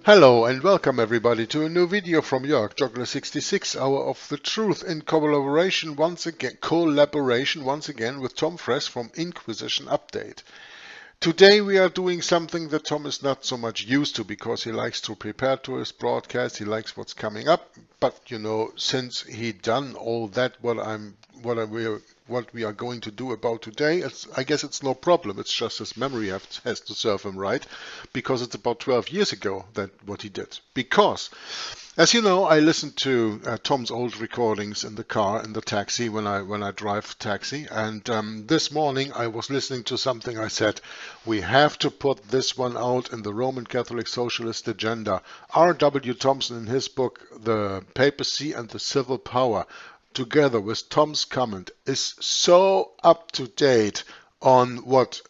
Hello and welcome everybody to a new video from Jörg, Juggler 66, hour of the truth in collaboration once again with Tom Fresh from Inquisition Update. Today we are doing something that Tom is not so much used to because he likes to prepare to his broadcast, he likes what's coming up, but you know, since he done all that what we are going to do about today, I guess it's no problem. It's just his memory has to serve him right, because it's about 12 years ago that what he did. Because, as you know, I listen to Tom's old recordings in the car, in the taxi, when I drive taxi. And this morning I was listening to something. I said, we have to put this one out in the Roman Catholic Socialist agenda. R.W. Thompson, in his book, The Papacy and the Civil Power, together with Tom's comment, is so up to date on what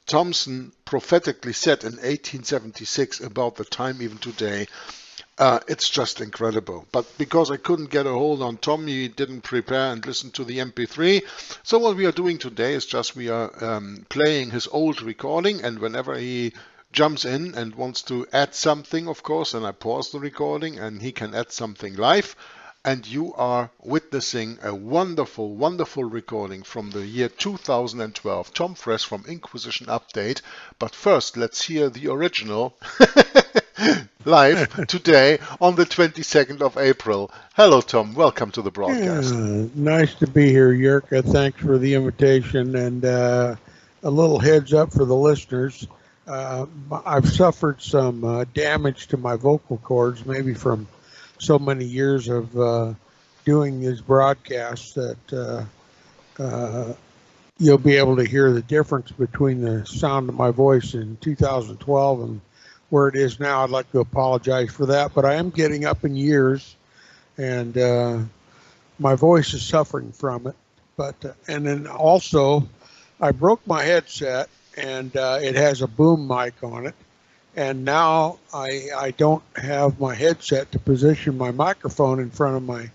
Thompson prophetically said in 1876 about the time even today. It's just incredible. But because I couldn't get a hold on Tom, he didn't prepare and listen to the MP3. So what we are doing today is just we are playing his old recording, and whenever he jumps in and wants to add something, of course, then I pause the recording and he can add something live. And you are witnessing a wonderful, wonderful recording from the year 2012. Tom Fresh from Inquisition Update. But first, let's hear the original live today on the 22nd of April. Hello, Tom. Welcome to the broadcast. Nice to be here, Jurka. Thanks for the invitation. And a little heads up for the listeners. I've suffered some damage to my vocal cords, maybe from so many years of doing these broadcasts that you'll be able to hear the difference between the sound of my voice in 2012 and where it is now. I'd like to apologize for that, but I am getting up in years and my voice is suffering from it. But and then also I broke my headset and it has a boom mic on it. And now I don't have my headset to position my microphone in front of my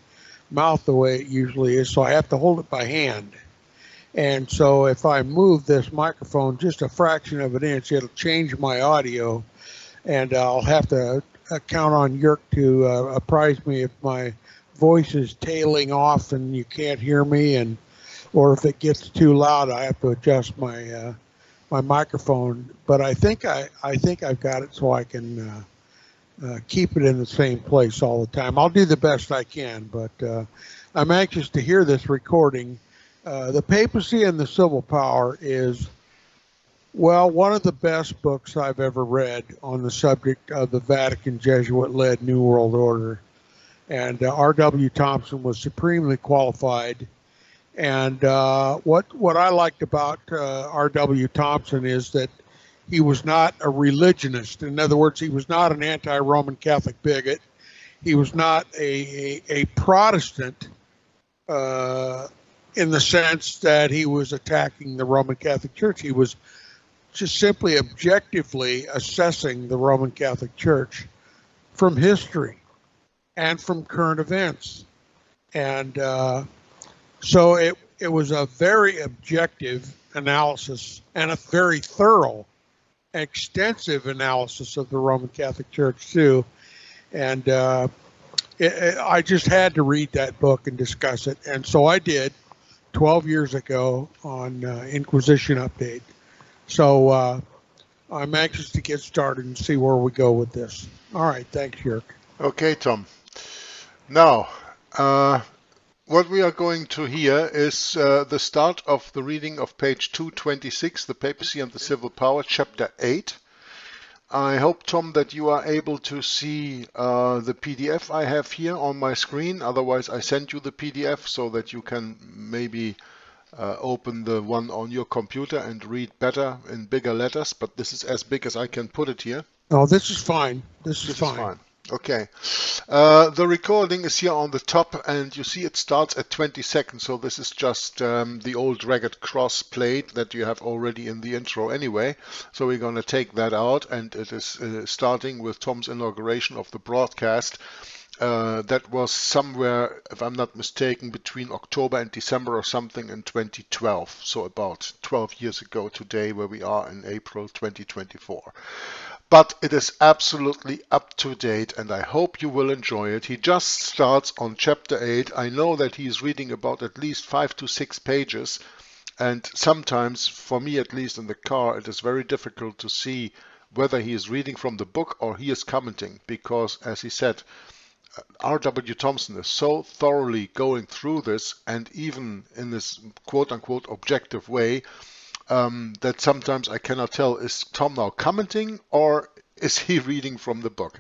mouth the way it usually is, so I have to hold it by hand. And so if I move this microphone just a fraction of an inch, it'll change my audio, and I'll have to count on Jörg to apprise me if my voice is tailing off and you can't hear me, or if it gets too loud, I have to adjust my my microphone. But I think I've got it so I can keep it in the same place all the time. I'll do the best I can, but I'm anxious to hear this recording. The Papacy and the Civil Power is, well, one of the best books I've ever read on the subject of the Vatican Jesuit-led New World Order. And R.W. Thompson was supremely qualified. And what I liked about R.W. Thompson is that he was not a religionist. In other words, he was not an anti-Roman Catholic bigot. He was not a Protestant in the sense that he was attacking the Roman Catholic Church. He was just simply objectively assessing the Roman Catholic Church from history and from current events. And so it was a very objective analysis and a very thorough, extensive analysis of the Roman Catholic Church too. And I just had to read that book and discuss it. And so I did 12 years ago on Inquisition Update. So I'm anxious to get started and see where we go with this. All right. Thanks, Jörg. Okay, Tom. Now, what we are going to hear is the start of the reading of page 226, The Papacy and the Civil Power, chapter 8. I hope, Tom, that you are able to see the PDF I have here on my screen. Otherwise, I send you the PDF so that you can maybe open the one on your computer and read better in bigger letters. But this is as big as I can put it here. Oh, this is fine. This is fine. Okay. The recording is here on the top, and you see it starts at 20 seconds. So this is just the old ragged cross plate that you have already in the intro anyway. So we're going to take that out, and it is starting with Tom's inauguration of the broadcast. That was somewhere, if I'm not mistaken, between October and December or something in 2012. So about 12 years ago today, where we are in April 2024. but it is absolutely up to date, and I hope you will enjoy it. He just starts on chapter 8. I know that he is reading about at least 5 to 6 pages, and sometimes, for me at least in the car, it is very difficult to see whether he is reading from the book or he is commenting, because, as he said, R.W. Thompson is so thoroughly going through this, and even in this quote-unquote objective way, that sometimes I cannot tell, is Tom now commenting or is he reading from the book?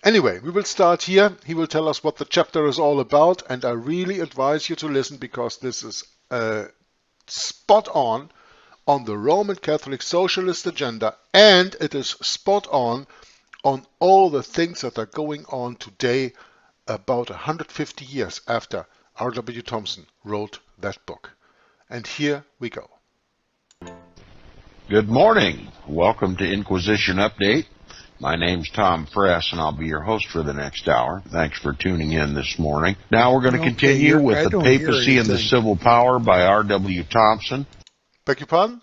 Anyway, we will start here. He will tell us what the chapter is all about, and I really advise you to listen, because this is spot on the Roman Catholic socialist agenda, and it is spot on all the things that are going on today, about 150 years after R.W. Thompson wrote that book. And here we go. Good morning. Welcome to Inquisition Update. My name's Tom Fress, and I'll be your host for the next hour. Thanks for tuning in this morning. Now we're going to continue with The Papacy and the Civil Power by R.W. Thompson. Beg your pardon?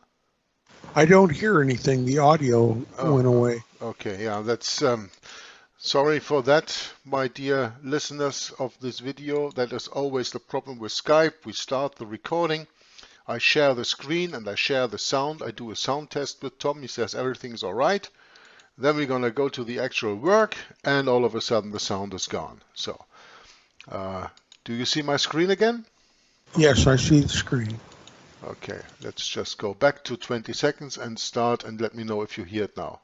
I don't hear anything. The audio went away. Okay, yeah, that's... sorry for that, my dear listeners of this video. That is always the problem with Skype. We start the recording. I share the screen and I share the sound. I do a sound test with Tom. He says everything's all right. Then we're going to go to the actual work, and all of a sudden the sound is gone. So, do you see my screen again? Yes, I see the screen. Okay, let's just go back to 20 seconds and start, and let me know if you hear it now.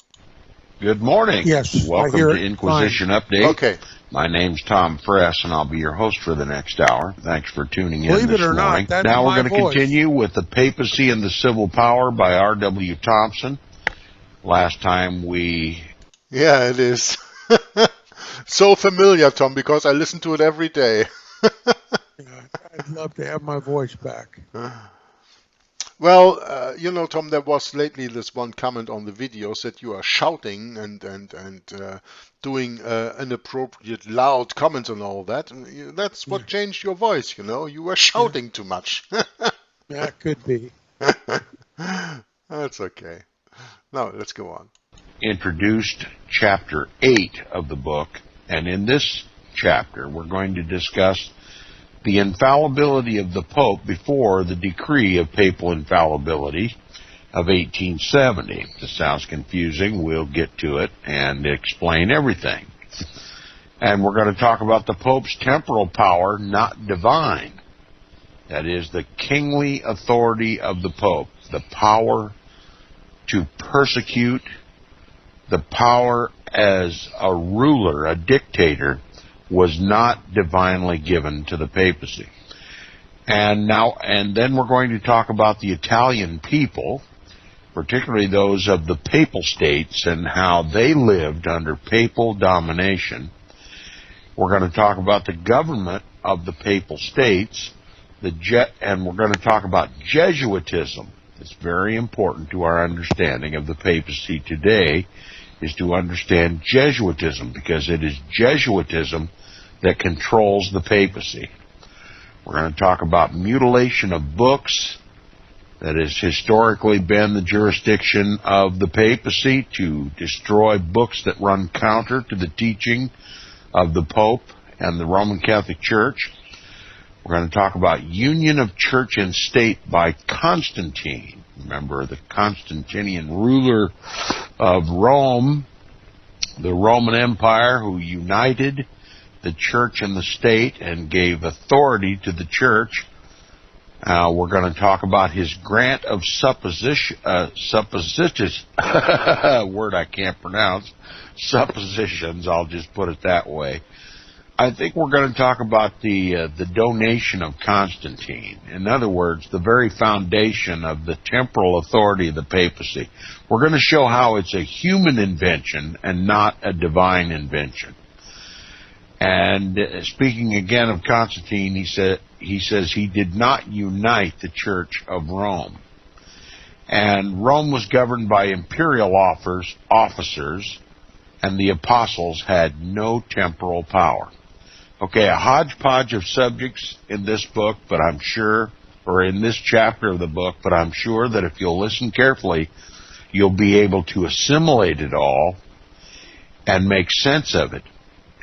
Good morning. Yes, welcome to Inquisition Update. Okay. My name's Tom Fress, and I'll be your host for the next hour. Thanks for tuning in Believe this it or morning. not, that's now we're my going to voice. continue with The Papacy and the Civil Power by R.W. Thompson. Last time we... Yeah, it is. So familiar, Tom, because I listen to it every day. I'd love to have my voice back. Well, you know, Tom, there was lately this one comment on the videos that you are shouting and doing inappropriate, loud comments and all that. And that's what changed your voice, you know. You were shouting too much. That could be. That's okay. Now, let's go on. Introduced Chapter 8 of the book, and in this chapter we're going to discuss the infallibility of the Pope before the decree of papal infallibility of 1870. If this sounds confusing, we'll get to it and explain everything. And we're going to talk about the Pope's temporal power, not divine. That is, the kingly authority of the Pope, the power to persecute, the power as a ruler, a dictator, was not divinely given to the papacy. And then we're going to talk about the Italian people, particularly those of the Papal States, and how they lived under papal domination. We're going to talk about the government of the Papal States, and we're going to talk about Jesuitism. It's very important to our understanding of the papacy today, is to understand Jesuitism, because it is Jesuitism that controls the papacy. We're going to talk about mutilation of books. That has historically been the jurisdiction of the papacy, to destroy books that run counter to the teaching of the Pope and the Roman Catholic Church. We're going to talk about union of church and state by Constantine. Remember, the Constantinian ruler of Rome, the Roman Empire, who united the church and the state and gave authority to the church. We're going to talk about his grant of supposititious, word I can't pronounce, suppositions, I'll just put it that way. I think we're going to talk about the donation of Constantine. In other words, the very foundation of the temporal authority of the papacy. We're going to show how it's a human invention and not a divine invention. And speaking again of Constantine, he says he did not unite the Church of Rome. And Rome was governed by imperial officers, and the apostles had no temporal power. Okay, a hodgepodge of subjects in this book, but I'm sure, or in this chapter of the book, but I'm sure that if you'll listen carefully, you'll be able to assimilate it all and make sense of it.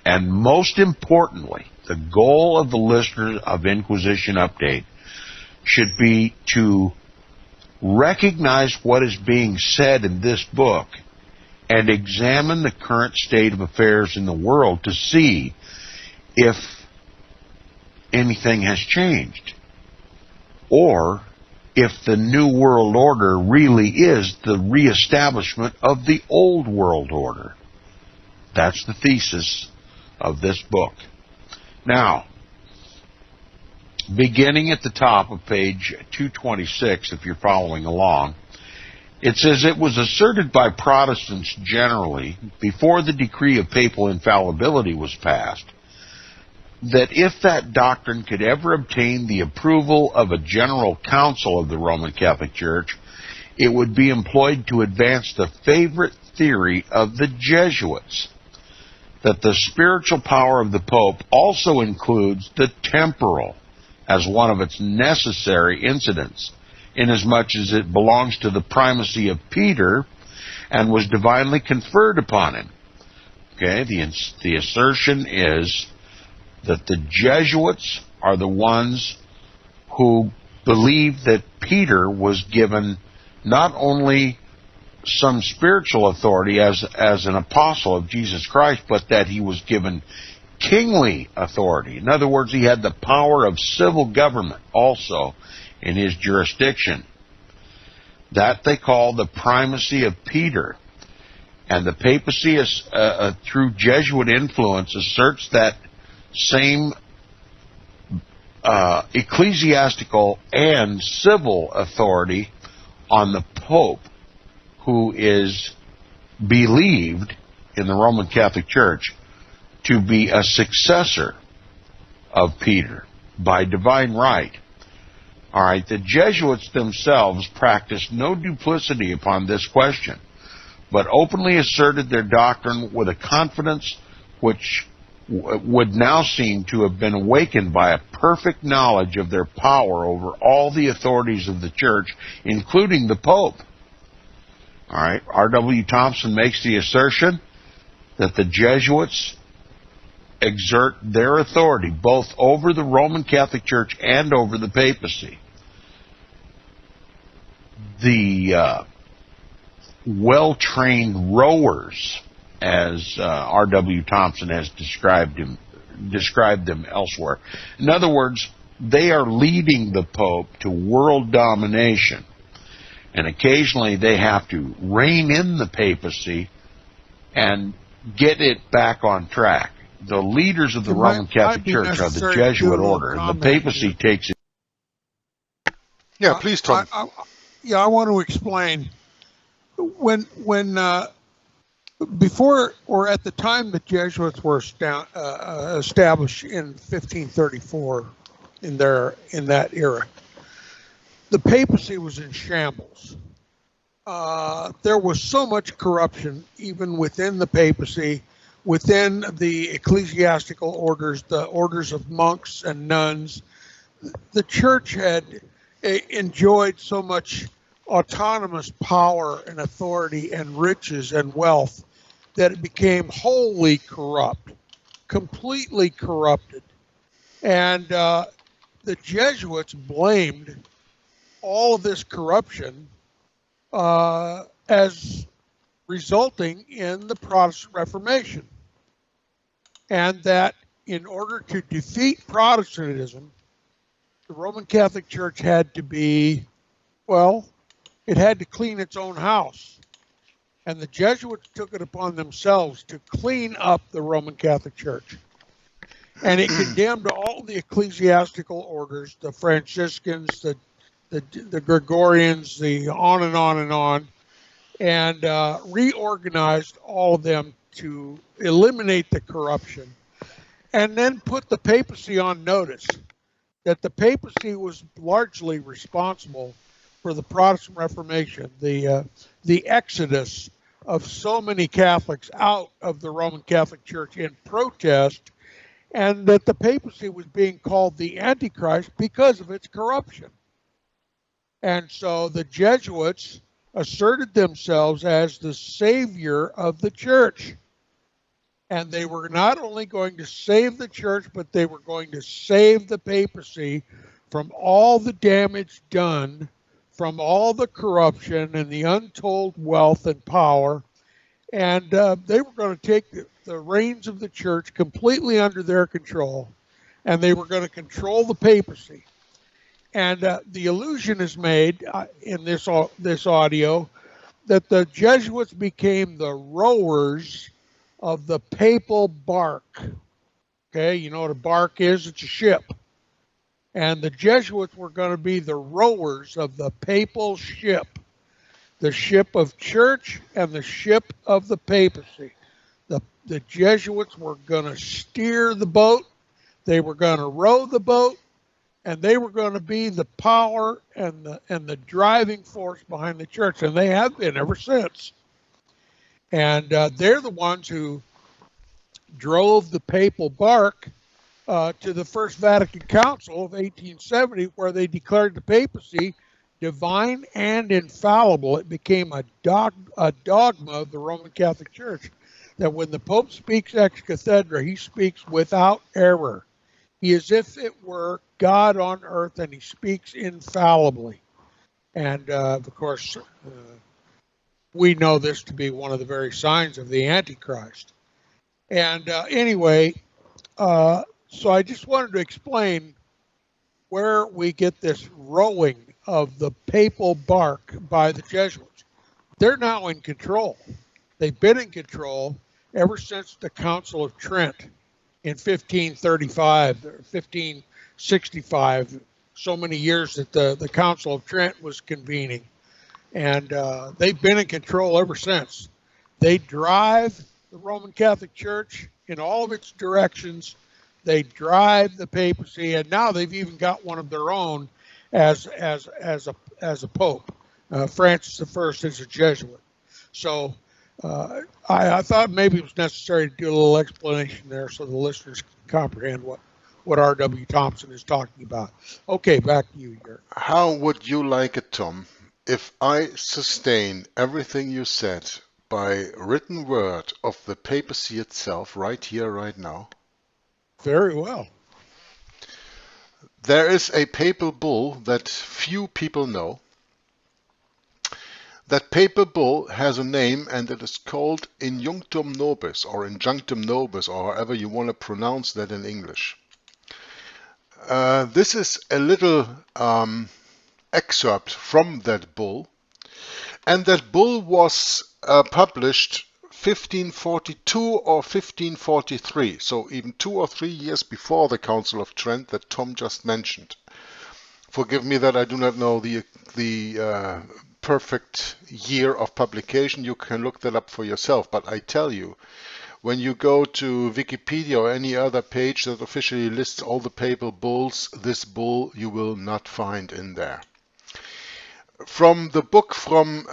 And most importantly, the goal of the listeners of Inquisition Update should be to recognize what is being said in this book and examine the current state of affairs in the world to see if anything has changed, or if the New World Order really is the reestablishment of the Old World Order. That's the thesis of this book. Now, beginning at the top of page 226, if you're following along, it says, it was asserted by Protestants generally, before the decree of papal infallibility was passed, that if that doctrine could ever obtain the approval of a general council of the Roman Catholic Church, it would be employed to advance the favorite theory of the Jesuits, that the spiritual power of the Pope also includes the temporal as one of its necessary incidents, inasmuch as it belongs to the primacy of Peter and was divinely conferred upon him. Okay, the assertion is that the Jesuits are the ones who believe that Peter was given not only some spiritual authority as an apostle of Jesus Christ, but that he was given kingly authority. In other words, he had the power of civil government also in his jurisdiction. That they call the primacy of Peter. And the papacy, is, through Jesuit influence, asserts that same ecclesiastical and civil authority on the Pope, who is believed in the Roman Catholic Church to be a successor of Peter by divine right. All right, the Jesuits themselves practiced no duplicity upon this question, but openly asserted their doctrine with a confidence which would now seem to have been awakened by a perfect knowledge of their power over all the authorities of the Church, including the Pope. All right, R.W. Thompson makes the assertion that the Jesuits exert their authority both over the Roman Catholic Church and over the papacy. The well-trained rowers, as R.W. Thompson has described them elsewhere. In other words, they are leading the Pope to world domination, and occasionally they have to rein in the papacy and get it back on track. The leaders of the Roman Catholic Church are the Jesuit order, and the papacy takes it. Yeah, please, Tom. I want to explain. When before or at the time the Jesuits were established in 1534, in that era, the papacy was in shambles. There was so much corruption, even within the papacy, within the ecclesiastical orders, the orders of monks and nuns. The church had enjoyed so much autonomous power and authority and riches and wealth that it became wholly corrupt, completely corrupted. And the Jesuits blamed all of this corruption as resulting in the Protestant Reformation. And that in order to defeat Protestantism, the Roman Catholic Church had to be, well, it had to clean its own house. And the Jesuits took it upon themselves to clean up the Roman Catholic Church. And it condemned all the ecclesiastical orders, the Franciscans, the Gregorians, the on and on and on, and reorganized all of them to eliminate the corruption, and then put the papacy on notice that the papacy was largely responsible for the Protestant Reformation, the exodus of so many Catholics out of the Roman Catholic Church in protest, and that the papacy was being called the Antichrist because of its corruption. And so the Jesuits asserted themselves as the savior of the church. And they were not only going to save the church, but they were going to save the papacy from all the damage done, from all the corruption and the untold wealth and power. And they were going to take the reins of the church completely under their control, and they were going to control the papacy. And the illusion is made in this audio that the Jesuits became the rowers of the papal bark. Okay, you know what a bark is? It's a ship. And the Jesuits were going to be the rowers of the papal ship, the ship of church and the ship of the papacy. The Jesuits were going to steer the boat, they were going to row the boat, and they were going to be the power and the driving force behind the church, and they have been ever since. And they're the ones who drove the papal bark to the First Vatican Council of 1870, where they declared the papacy divine and infallible. It became a dogma of the Roman Catholic Church that when the Pope speaks ex cathedra, he speaks without error. He is as if it were God on earth, and he speaks infallibly. And of course, we know this to be one of the very signs of the Antichrist. And anyway, so I just wanted to explain where we get this rowing of the papal bark by the Jesuits. They're now in control. They've been in control ever since the Council of Trent in 1535 or 1565, so many years that the Council of Trent was convening. And they've been in control ever since. They drive the Roman Catholic Church in all of its directions. They drive the papacy, and now they've even got one of their own as a pope. Francis I is a Jesuit. So I thought maybe it was necessary to do a little explanation there so the listeners can comprehend what R.W. Thompson is talking about. Okay, back to you, Jörg. How would you like it, Tom, if I sustain everything you said by written word of the papacy itself right here, right now? Very well. There is a papal bull that few people know. That papal bull has a name, and it is called Injunctum Nobis, or Injunctum Nobis, or however you want to pronounce that in English. This is a little excerpt from that bull, and that bull was published 1542 or 1543, so even 2 or 3 years before the Council of Trent that Tom just mentioned. Forgive me that I do not know the perfect year of publication. You can look that up for yourself, but I tell you, when you go to Wikipedia or any other page that officially lists all the papal bulls, this bull you will not find in there. From the book from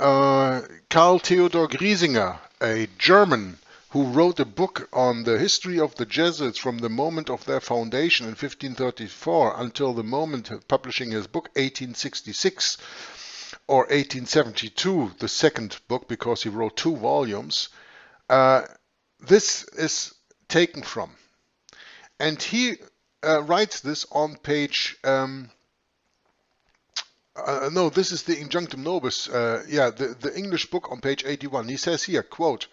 Karl Theodor Griesinger, a German who wrote a book on the history of the Jesuits from the moment of their foundation in 1534 until the moment of publishing his book 1866 or 1872, the second book, because he wrote 2 volumes. This is taken from. And he writes this on page... no, this is the Injunctum Nobis, the English book on page 81. He says here, quote,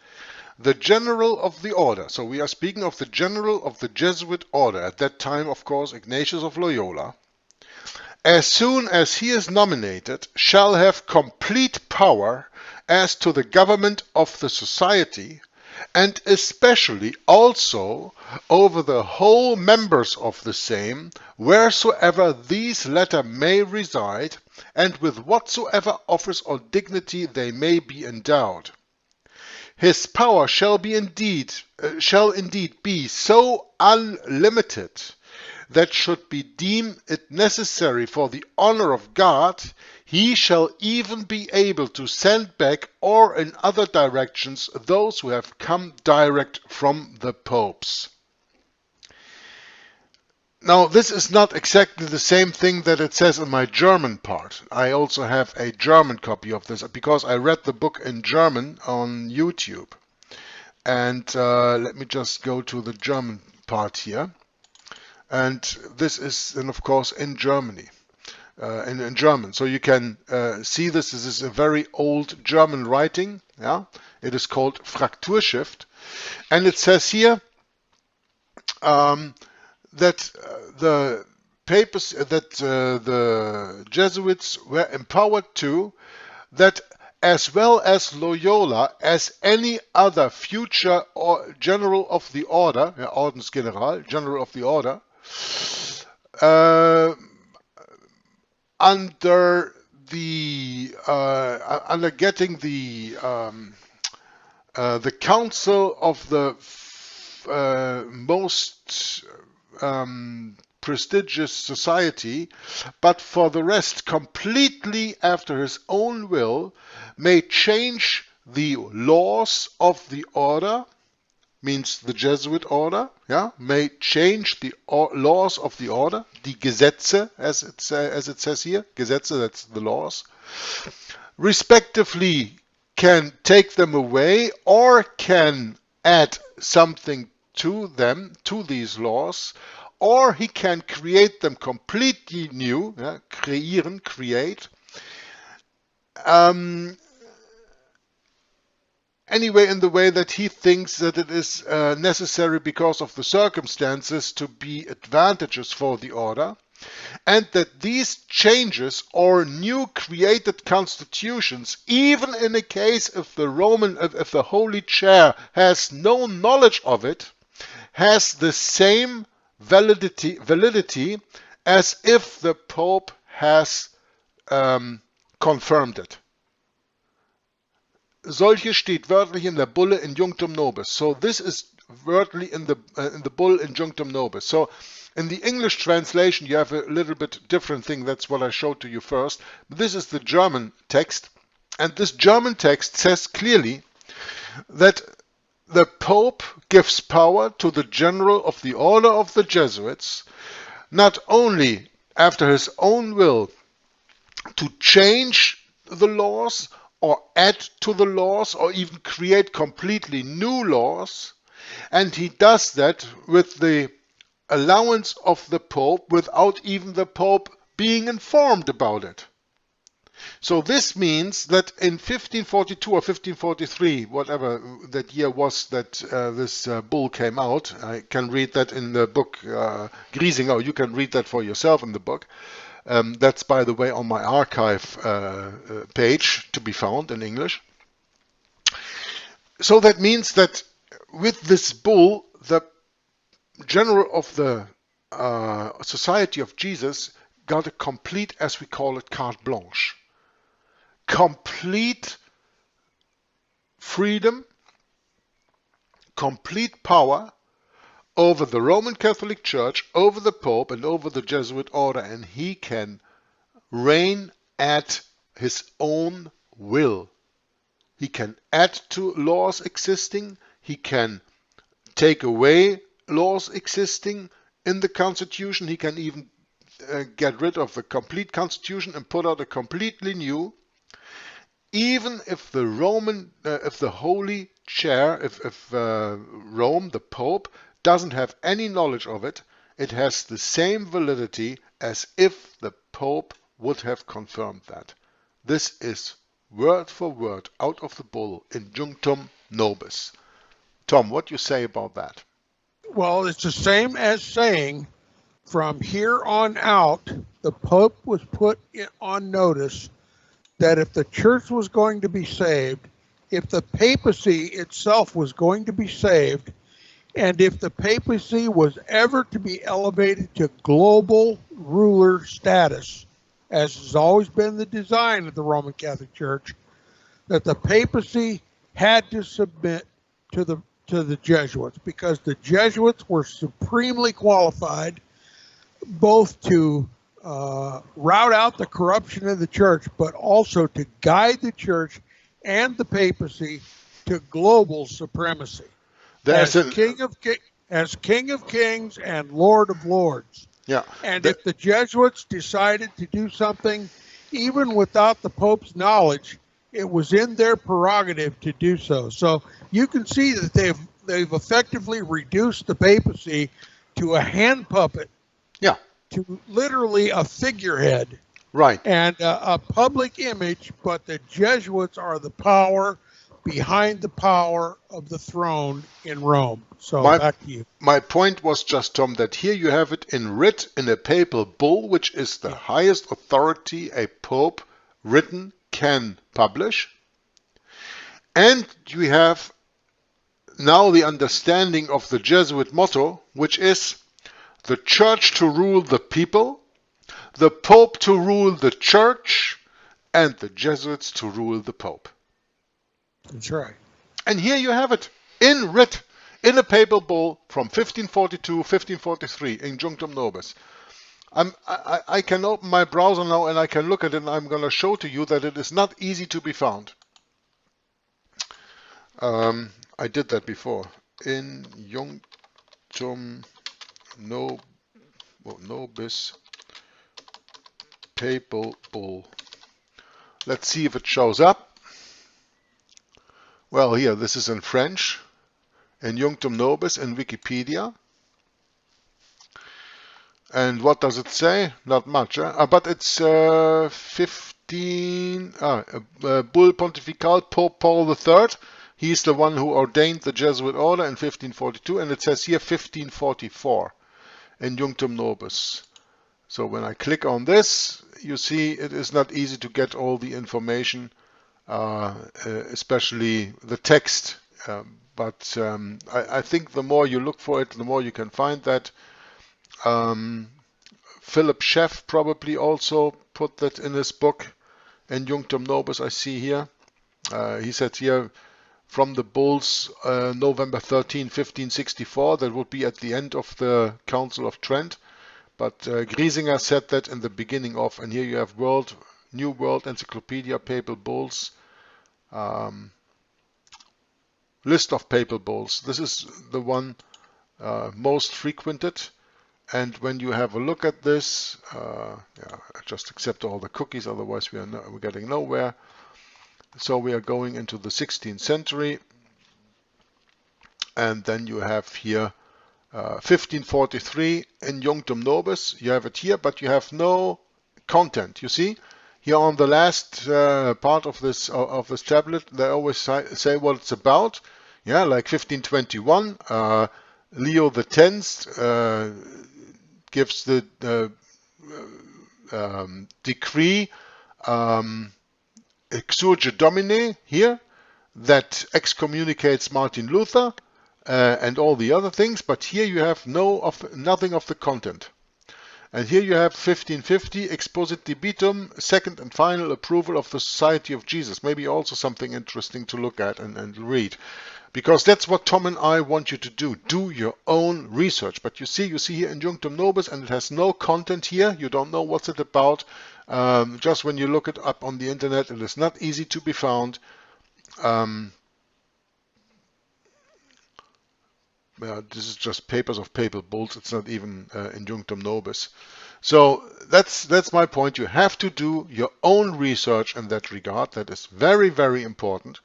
"The general of the order," so we are speaking of the general of the Jesuit order, at that time, of course, Ignatius of Loyola, "as soon as he is nominated, shall have complete power as to the government of the society, and especially also over the whole members of the same, wheresoever these latter may reside, and with whatsoever office or dignity they may be endowed. His power shall indeed be so unlimited that should be deemed it necessary for the honor of God, he shall even be able to send back or in other directions those who have come direct from the popes." Now, this is not exactly the same thing that it says in my German part. I also have a German copy of this because I read the book in German on YouTube. And let me just go to the German part here. And this is, and of course, in Germany, in German. So you can see this. This is a very old German writing. Yeah, it is called Frakturschrift, and it says here that the papers, that the Jesuits were empowered to, that as well as Loyola, as any other future or general of the order, Ordensgeneral, general of the order, under getting the council of the most prestigious society, but for the rest completely after his own will, may change the laws of the order, means the Jesuit order, yeah, may change the laws of the order, die Gesetze, as it says here, Gesetze, that's the laws, respectively can take them away or can add something to them, to these laws, or he can create them completely new, yeah, kreieren, create. Anyway, in the way that he thinks that it is necessary because of the circumstances to be advantageous for the order, and that these changes or new created constitutions, even in a case if the Holy Chair has no knowledge of it, has the same validity as if the Pope has confirmed it. Solches steht wörtlich in der Bulle in Junctum Nobis. So this is wörtlich in the Bull in Junctum Nobis. So in the English translation you have a little bit different thing. That's what I showed to you first. But this is the German text, and this German text says clearly that the Pope gives power to the general of the order of the Jesuits, not only after his own will to change the laws or add to the laws or even create completely new laws, and he does that with the allowance of the Pope without even the Pope being informed about it. So this means that in 1542 or 1543, whatever that year was that this bull came out, I can read that in the book Griesinger, you can read that for yourself in the book. That's, by the way, on my archive page to be found in English. So that means that with this bull, the general of the Society of Jesus got a complete, as we call it, carte blanche. Complete freedom, complete power over the Roman Catholic Church, over the Pope, and over the Jesuit order, and he can reign at his own will. He can add to laws existing, he can take away laws existing in the Constitution, he can even get rid of the complete Constitution and put out a completely new. Even if the if the Holy Chair, if Rome, the Pope, doesn't have any knowledge of it, it has the same validity as if the Pope would have confirmed that. This is word for word out of the bull in Junctum Nobis. Tom, what do you say about that? Well, it's the same as saying from here on out, the Pope was put on notice that if the church was going to be saved, if the papacy itself was going to be saved, and if the papacy was ever to be elevated to global ruler status, as has always been the design of the Roman Catholic Church, that the papacy had to submit to the Jesuits, because the Jesuits were supremely qualified both to rout out the corruption of the church, but also to guide the church and the papacy to global supremacy as King of Kings and Lord of Lords. Yeah. And if the Jesuits decided to do something, even without the Pope's knowledge, it was in their prerogative to do so. So you can see that they've effectively reduced the papacy to a hand puppet, Yeah. to literally a figurehead, Right. and a public image, but the Jesuits are the power behind the power of the throne in Rome. So back to you. My point was just, Tom, that here you have it in writ in a papal bull, which is the highest authority a pope written can publish. And you have now the understanding of the Jesuit motto, which is the church to rule the people, the pope to rule the church, and the Jesuits to rule the pope. That's right. And here you have it in writ in a papal bull from 1542, 1543, Injunctum Nobis. I can open my browser now and I can look at it, and I'm going to show to you that it is not easy to be found. I did that before. Injunctum Nobis papal bull. Let's see if it shows up. Well, here, this is in French. Injunctum Nobis in Wikipedia. And what does it say? Not much, but it's 15. Bull Pontifical Pope Paul III. He's the one who ordained the Jesuit order in 1542, and it says here 1544. Injunctum Nobis. So when I click on this, you see it is not easy to get all the information, especially the text. But I think the more you look for it, the more you can find that. Philip Schaff probably also put that in his book, Injunctum Nobis, I see here. He said here, from the bulls, November 13, 1564, that would be at the end of the Council of Trent. But Griesinger said that in the beginning of, and here you have New World Encyclopedia, Papal Bulls, list of Papal Bulls. This is the one most frequented. And when you have a look at this, just accept all the cookies, otherwise we're getting nowhere. So we are going into the 16th century. And then you have here 1543 Injunctum Nobis. You have it here, but you have no content. You see, here on the last part of this tablet, they always say what it's about. Yeah, like 1521, Leo X gives the decree Exsurge Domine here that excommunicates Martin Luther and all the other things, but here you have nothing of the content. And here you have 1550 Exposit Debitum, second and final approval of the Society of Jesus. Maybe also something interesting to look at and read. Because that's what Tom and I want you to do. Do your own research. But you see here Injunctum Nobis, and it has no content here. You don't know what's it about. Just when you look it up on the internet, it is not easy to be found. This is just papers of papal bulls. It's not even Injunctum Nobis. So that's my point. You have to do your own research in that regard. That is very, very important.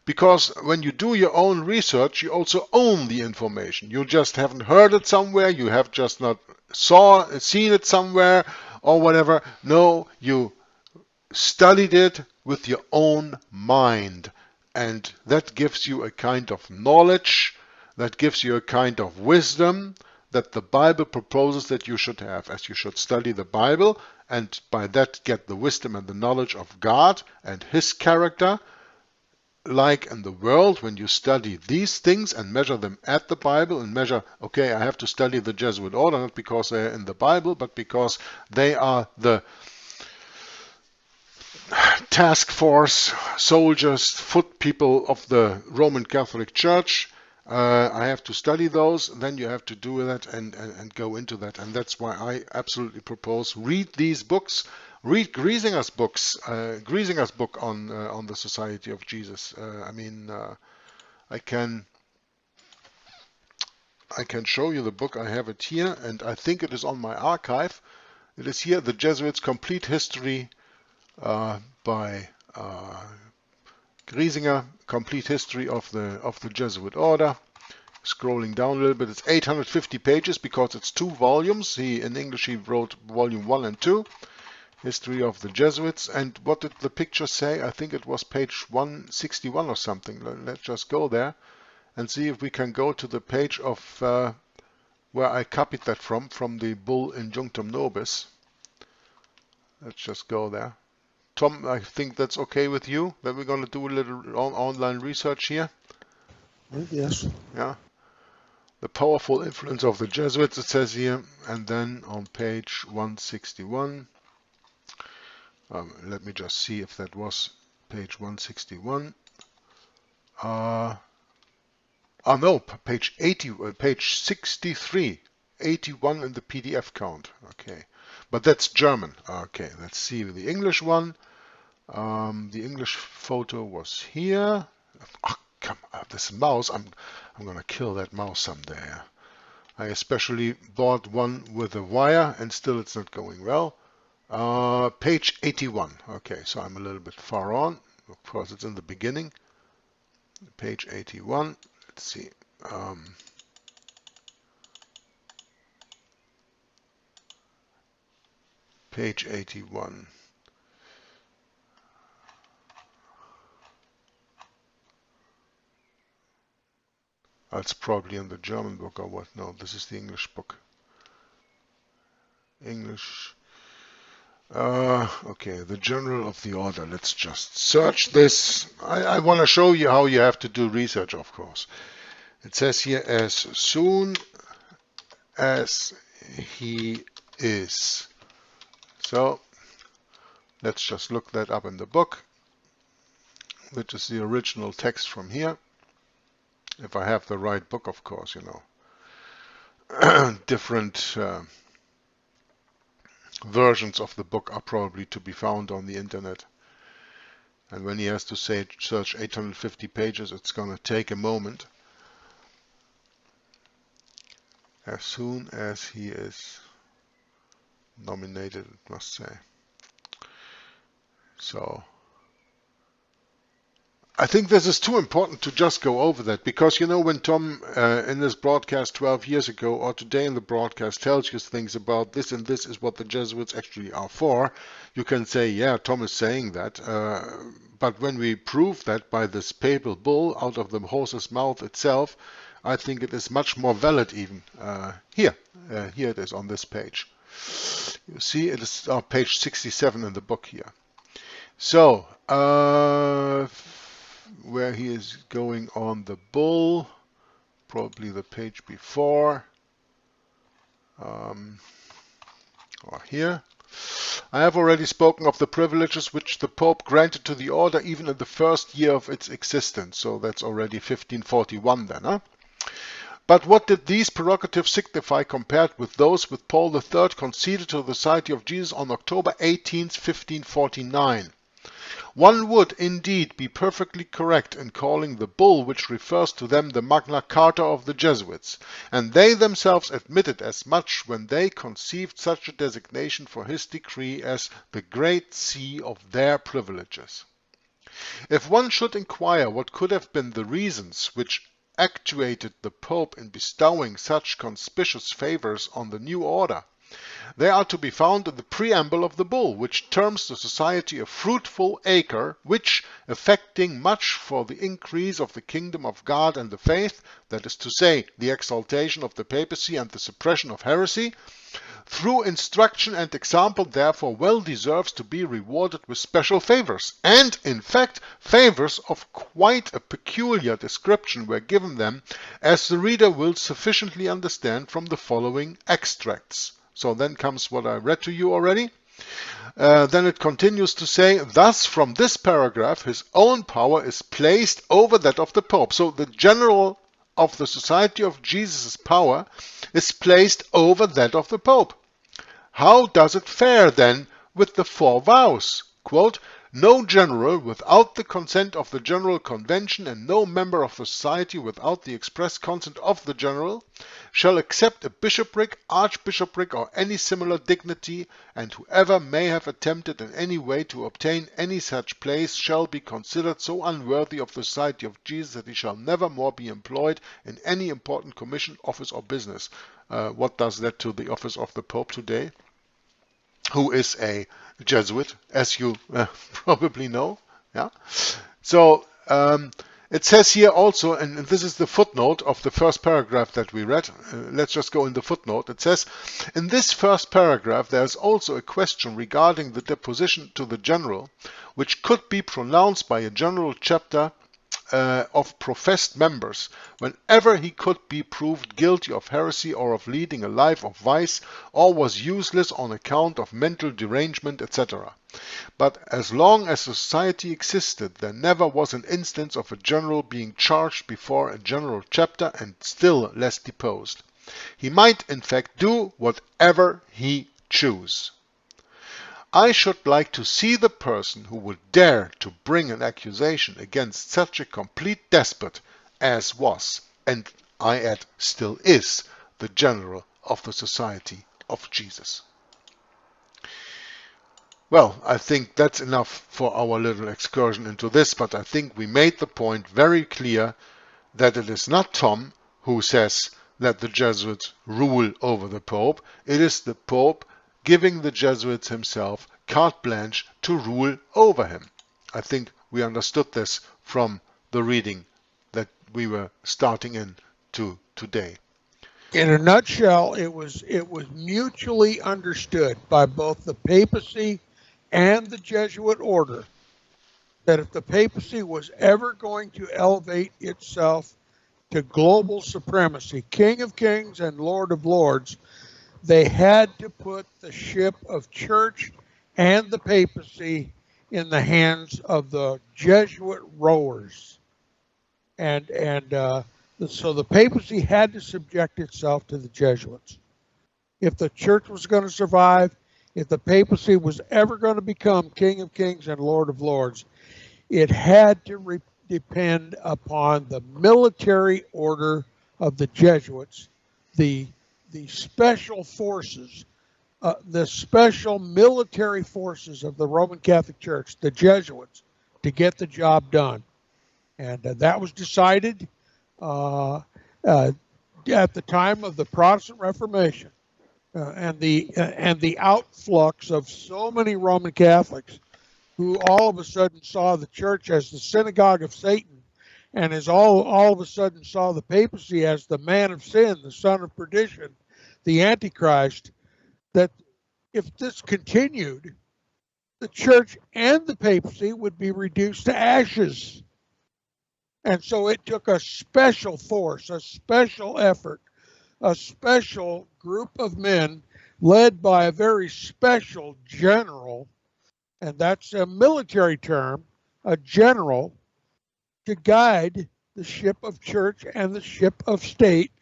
Because when you do your own research, you also own the information. You just haven't heard it somewhere, you have just not seen it somewhere or whatever. No, you studied it with your own mind. And that gives you a kind of knowledge, that gives you a kind of wisdom that the Bible proposes that you should have, as you should study the Bible and by that get the wisdom and the knowledge of God and His character. Like in the world, when you study these things and measure them at the Bible and measure, okay, I have to study the Jesuit order, not because they're in the Bible, but because they are the task force soldiers, foot people of the Roman Catholic Church. I have to study those, then you have to do that and go into that. And that's why I absolutely propose read these books. Read Griesinger's books, Griesinger's book on the Society of Jesus. I can I can show you the book. I have it here, and I think it is on my archive. It is here, The Jesuits' Complete History by Griesinger, Complete History of the Jesuit Order. Scrolling down a little bit, it's 850 pages because it's 2 volumes. In English he wrote volume 1 and 2, History of the Jesuits. And what did the picture say? I think it was page 161 or something. Let's just go there and see if we can go to the page of where I copied that from the Bull Injunctum Nobis. Let's just go there. Tom, I think that's okay with you, that we're going to do a little online research here? Yes. Yeah. The powerful influence of the Jesuits, it says here, and then on page 161, let me just see if that was page 161. No, page 80, page 63, 81 in the PDF count. Okay, but that's German. Okay, let's see the English one. The English photo was here. Oh, come on, this mouse, I'm gonna kill that mouse someday. I especially bought one with a wire and still it's not going well. Page 81. Okay, so I'm a little bit far on. Of course, it's in the beginning. Page 81. Let's see. Page 81. It's probably in the German book or what? No, this is the English book. English. Okay, the General of the Order. Let's just search this. I want to show you how you have to do research, of course. It says here, as soon as he is. So, let's just look that up in the book, which is the original text from here. If I have the right book, of course, you know. Different versions of the book are probably to be found on the internet. And when he has to search 850 pages, it's going to take a moment. As soon as he is nominated, it must say. So I think this is too important to just go over that, because, you know, when Tom in this broadcast 12 years ago or today in the broadcast tells you things about this and this is what the Jesuits actually are for, you can say, yeah, Tom is saying that. But when we prove that by this papal bull out of the horse's mouth itself, I think it is much more valid even. Here it is on this page. You see, it is page 67 in the book here. So, where he is going on the bull, probably the page before, or here. I have already spoken of the privileges which the Pope granted to the order even in the first year of its existence, so that's already 1541 then, huh? But what did these prerogatives signify compared with those which Paul III conceded to the Society of Jesus on October 18, 1549? One would indeed be perfectly correct in calling the bull which refers to them the Magna Carta of the Jesuits, and they themselves admitted as much when they conceived such a designation for his decree as the Great See of their privileges. If one should inquire what could have been the reasons which actuated the Pope in bestowing such conspicuous favors on the new order, they are to be found in the preamble of the bull, which terms the society a fruitful acre, which, effecting much for the increase of the kingdom of God and the faith, that is to say, the exaltation of the papacy and the suppression of heresy, through instruction and example, therefore well deserves to be rewarded with special favors, and, in fact, favors of quite a peculiar description were given them, as the reader will sufficiently understand from the following extracts. So then comes what I read to you already. Then it continues to say, thus from this paragraph his own power is placed over that of the Pope. So the general of the Society of Jesus' power is placed over that of the Pope. How does it fare then with the 4 vows? Quote, No general without the consent of the General Convention and no member of the society without the express consent of the general shall accept a bishopric, archbishopric, or any similar dignity, and whoever may have attempted in any way to obtain any such place shall be considered so unworthy of the society of Jesus that he shall never more be employed in any important commission, office, or business. What does that to the office of the Pope today? Who is a Jesuit, as you probably know. Yeah. So it says here also, and this is the footnote of the first paragraph that we read. Let's just go in the footnote. It says, in this first paragraph there is also a question regarding the deposition to the general, which could be pronounced by a general chapter of professed members, whenever he could be proved guilty of heresy or of leading a life of vice, or was useless on account of mental derangement, etc. But as long as society existed, there never was an instance of a general being charged before a general chapter, and still less deposed. He might in fact do whatever he chose. I should like to see the person who would dare to bring an accusation against such a complete despot as was, and I add still is, the general of the Society of Jesus. Well, I think that's enough for our little excursion into this, but I think we made the point very clear that it is not Tom who says that the Jesuits rule over the Pope. It is the Pope giving the Jesuits himself carte blanche to rule over him. I think we understood this from the reading that we were starting into today. In a nutshell, it was mutually understood by both the papacy and the Jesuit order that if the papacy was ever going to elevate itself to global supremacy, King of Kings and Lord of Lords, they had to put the ship of church and the papacy in the hands of the Jesuit rowers. So the papacy had to subject itself to the Jesuits. If the church was going to survive, if the papacy was ever going to become King of Kings and Lord of Lords, it had to depend upon the military order of the Jesuits, the special forces, the special military forces of the Roman Catholic Church, the Jesuits, to get the job done. And that was decided at the time of the Protestant Reformation and the outflux of so many Roman Catholics who all of a sudden saw the church as the synagogue of Satan, and as all of a sudden saw the papacy as the man of sin, the son of perdition, the Antichrist, that if this continued, the church and the papacy would be reduced to ashes. And so it took a special force, a special effort, a special group of men led by a very special general, and that's a military term, a general, to guide the ship of church and the ship of state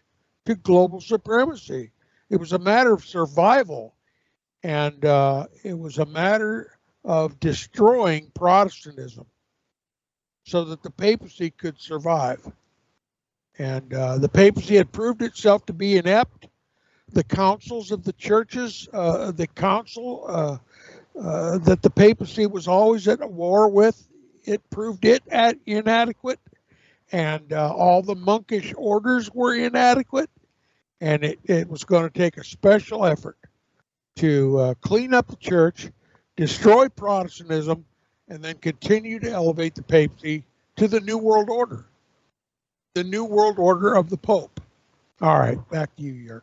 to global supremacy. It was a matter of survival, and it was a matter of destroying Protestantism so that the papacy could survive. And the papacy had proved itself to be inept. The councils of the churches, the council that the papacy was always at war with, it proved it inadequate, and all the monkish orders were inadequate, and it was going to take a special effort to clean up the church, destroy Protestantism, and then continue to elevate the papacy to the New World Order, the New World Order of the Pope. All right, back to you, Jörg.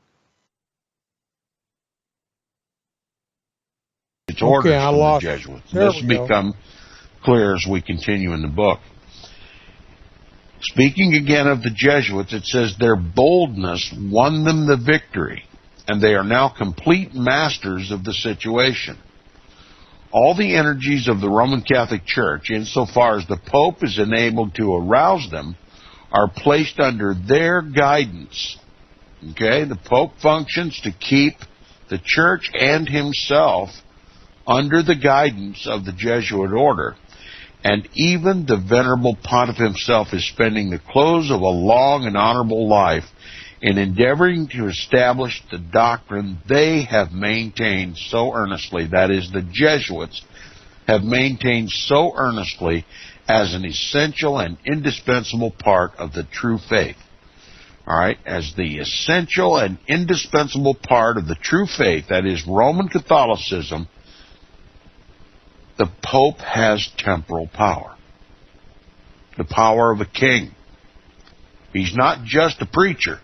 It's orders from the Jesuits. This will become clear as we continue in the book. Speaking again of the Jesuits, it says their boldness won them the victory, and they are now complete masters of the situation. All the energies of the Roman Catholic Church, insofar as the Pope is enabled to arouse them, are placed under their guidance. Okay, the Pope functions to keep the Church and himself under the guidance of the Jesuit order, and even the Venerable Pontiff himself is spending the close of a long and honorable life in endeavoring to establish the doctrine they have maintained so earnestly, that is, the Jesuits have maintained so earnestly, as an essential and indispensable part of the true faith. All right, as the essential and indispensable part of the true faith, that is Roman Catholicism, the Pope has temporal power, the power of a king. He's not just a preacher,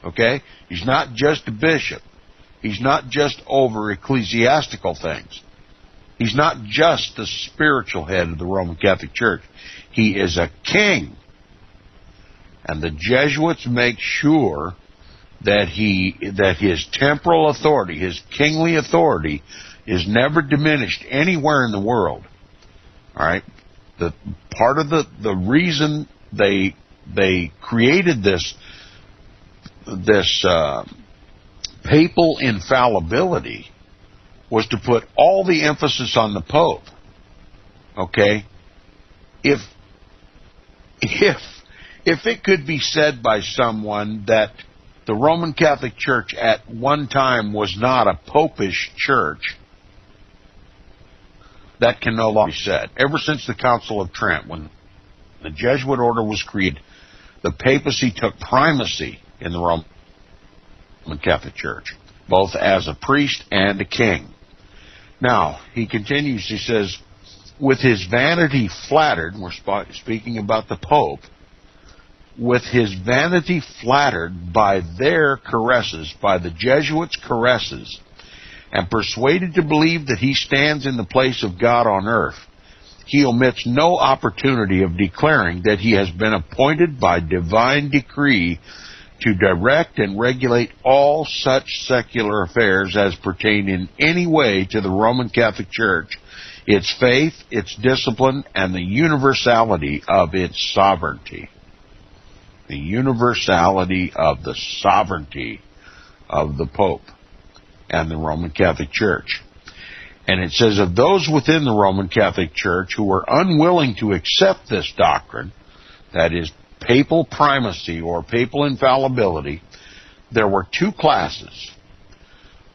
okay? He's not just a bishop. He's not just over ecclesiastical things. He's not just the spiritual head of the Roman Catholic Church. He is a king. And the Jesuits make sure that his temporal authority, his kingly authority, is never diminished anywhere in the world. All right? The part of the reason they created this papal infallibility was to put all the emphasis on the Pope. Okay? If it could be said by someone that the Roman Catholic Church at one time was not a popish church, that can no longer be said. Ever since the Council of Trent, when the Jesuit order was created, the papacy took primacy in the Roman Catholic Church, both as a priest and a king. Now, he continues, he says, with his vanity flattered, we're speaking about the Pope, with his vanity flattered by their caresses, by the Jesuits' caresses, and persuaded to believe that he stands in the place of God on earth, he omits no opportunity of declaring that he has been appointed by divine decree to direct and regulate all such secular affairs as pertain in any way to the Roman Catholic Church, its faith, its discipline, and the universality of its sovereignty. The universality of the sovereignty of the Pope and the Roman Catholic Church. And it says, of those within the Roman Catholic Church who were unwilling to accept this doctrine, that is, papal primacy or papal infallibility, there were two classes.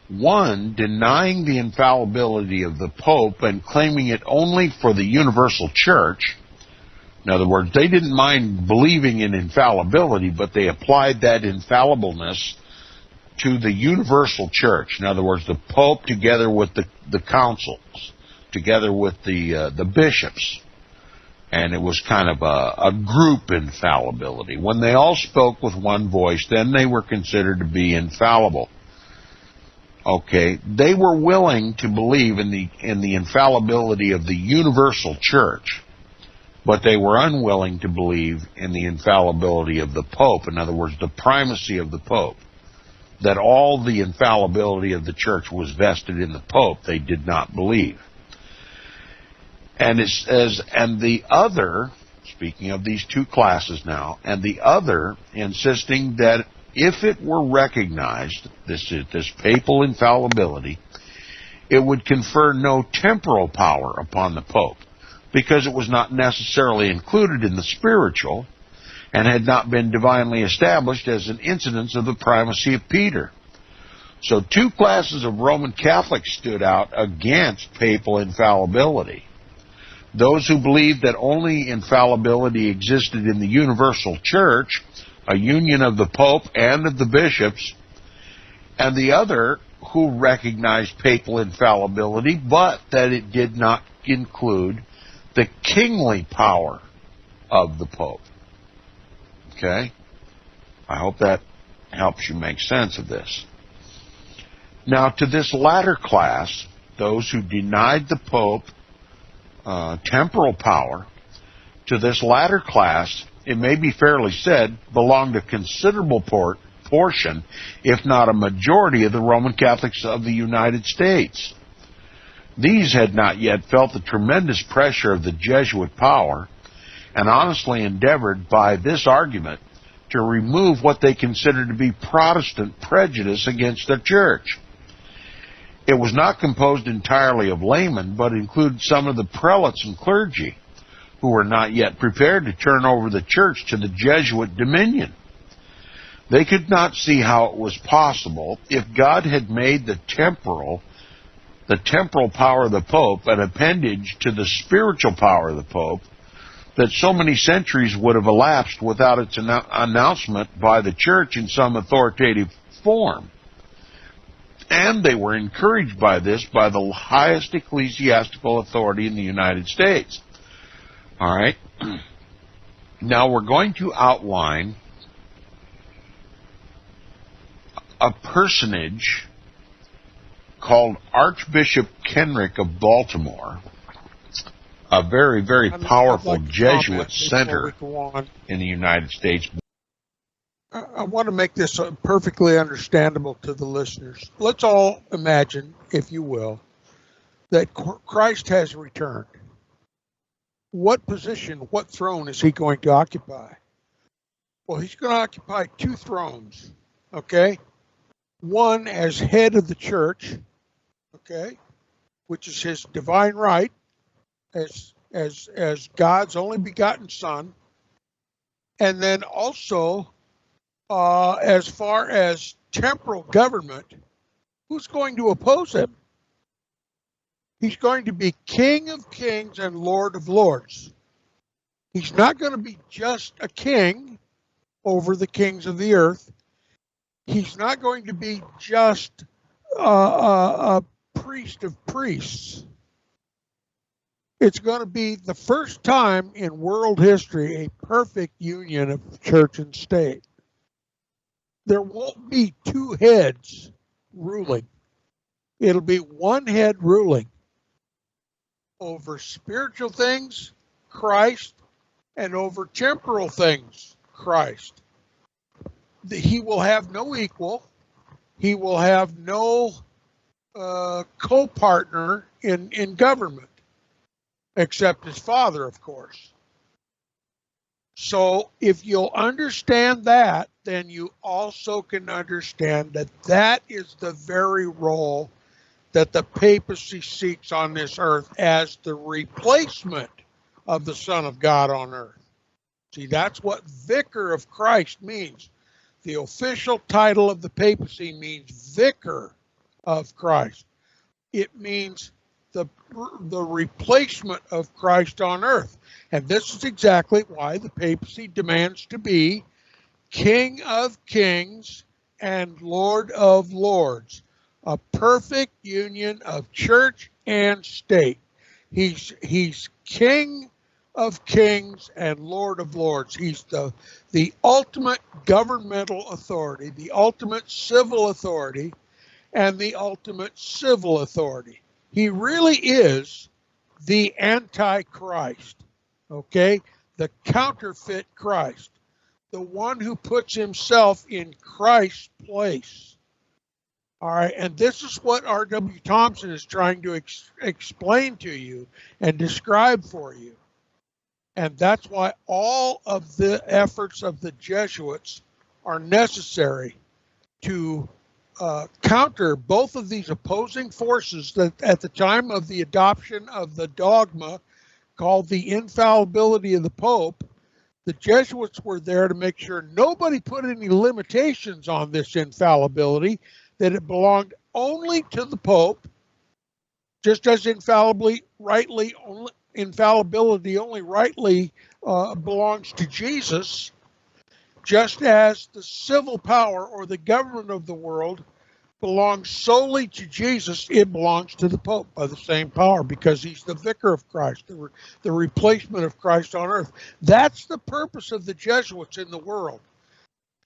One, denying the infallibility of the Pope and claiming it only for the universal church. In other words, they didn't mind believing in infallibility, but they applied that infallibleness to the universal church. In other words, the Pope together with the councils, together with the bishops. And it was kind of a group infallibility. When they all spoke with one voice, then they were considered to be infallible. Okay, they were willing to believe in the infallibility of the universal church, but they were unwilling to believe in the infallibility of the Pope. In other words, the primacy of the Pope. That all the infallibility of the church was vested in the Pope, they did not believe. And it says, and the other, speaking of these two classes now, and the other insisting that if it were recognized, this papal infallibility, it would confer no temporal power upon the Pope, because it was not necessarily included in the spiritual, and had not been divinely established as an incidence of the primacy of Peter. So two classes of Roman Catholics stood out against papal infallibility. Those who believed that only infallibility existed in the universal church, a union of the Pope and of the bishops, and the other who recognized papal infallibility, but that it did not include the kingly power of the Pope. Okay? I hope that helps you make sense of this. Now, to this latter class, those who denied the Pope temporal power, to this latter class, it may be fairly said, belonged a considerable portion, if not a majority, of the Roman Catholics of the United States. These had not yet felt the tremendous pressure of the Jesuit power, and honestly endeavored by this argument to remove what they considered to be Protestant prejudice against their church. It was not composed entirely of laymen, but included some of the prelates and clergy who were not yet prepared to turn over the church to the Jesuit dominion. They could not see how it was possible, if God had made the temporal power of the Pope an appendage to the spiritual power of the Pope, that so many centuries would have elapsed without its announcement by the Church in some authoritative form. And they were encouraged by this by the highest ecclesiastical authority in the United States. All right. Now we're going to outline a personage called Archbishop Kenrick of Baltimore, a very, very powerful Jesuit center in the United States. I want to make this perfectly understandable to the listeners. Let's all imagine, if you will, that Christ has returned. What position, what throne is he going to occupy? Well, he's going to occupy two thrones, okay? One as head of the church, okay, which is his divine right as God's only begotten Son, and then also as far as temporal government, who's going to oppose him? He's going to be King of Kings and Lord of Lords. He's not going to be just a king over the kings of the earth. He's not going to be just a priest of priests. It's going to be the first time in world history a perfect union of church and state. There won't be two heads ruling. It'll be one head ruling over spiritual things, Christ, and over temporal things, Christ. He will have no equal. He will have no co-partner in government, except his Father, of course. So if you'll understand that, then you also can understand that that is the very role that the papacy seeks on this earth as the replacement of the Son of God on earth. See, that's what Vicar of Christ means. The official title of the papacy means Vicar of Christ. It means the replacement of Christ on earth. And this is exactly why the papacy demands to be King of Kings and Lord of Lords. A perfect union of church and state. He's King of Kings and Lord of Lords. He's the ultimate governmental authority, the ultimate civil authority, and the ultimate civil authority. He really is the Antichrist, okay? The counterfeit Christ, the one who puts himself in Christ's place. All right, and this is what R.W. Thompson is trying to explain to you and describe for you. And that's why all of the efforts of the Jesuits are necessary to counter both of these opposing forces that at the time of the adoption of the dogma called the infallibility of the Pope, the Jesuits were there to make sure nobody put any limitations on this infallibility, that it belonged only to the Pope, just as infallibility only rightly belongs to Jesus, just as the civil power or the government of the world belongs solely to Jesus, it belongs to the Pope by the same power, because he's the Vicar of Christ, the replacement of Christ on earth. That's the purpose of the Jesuits in the world,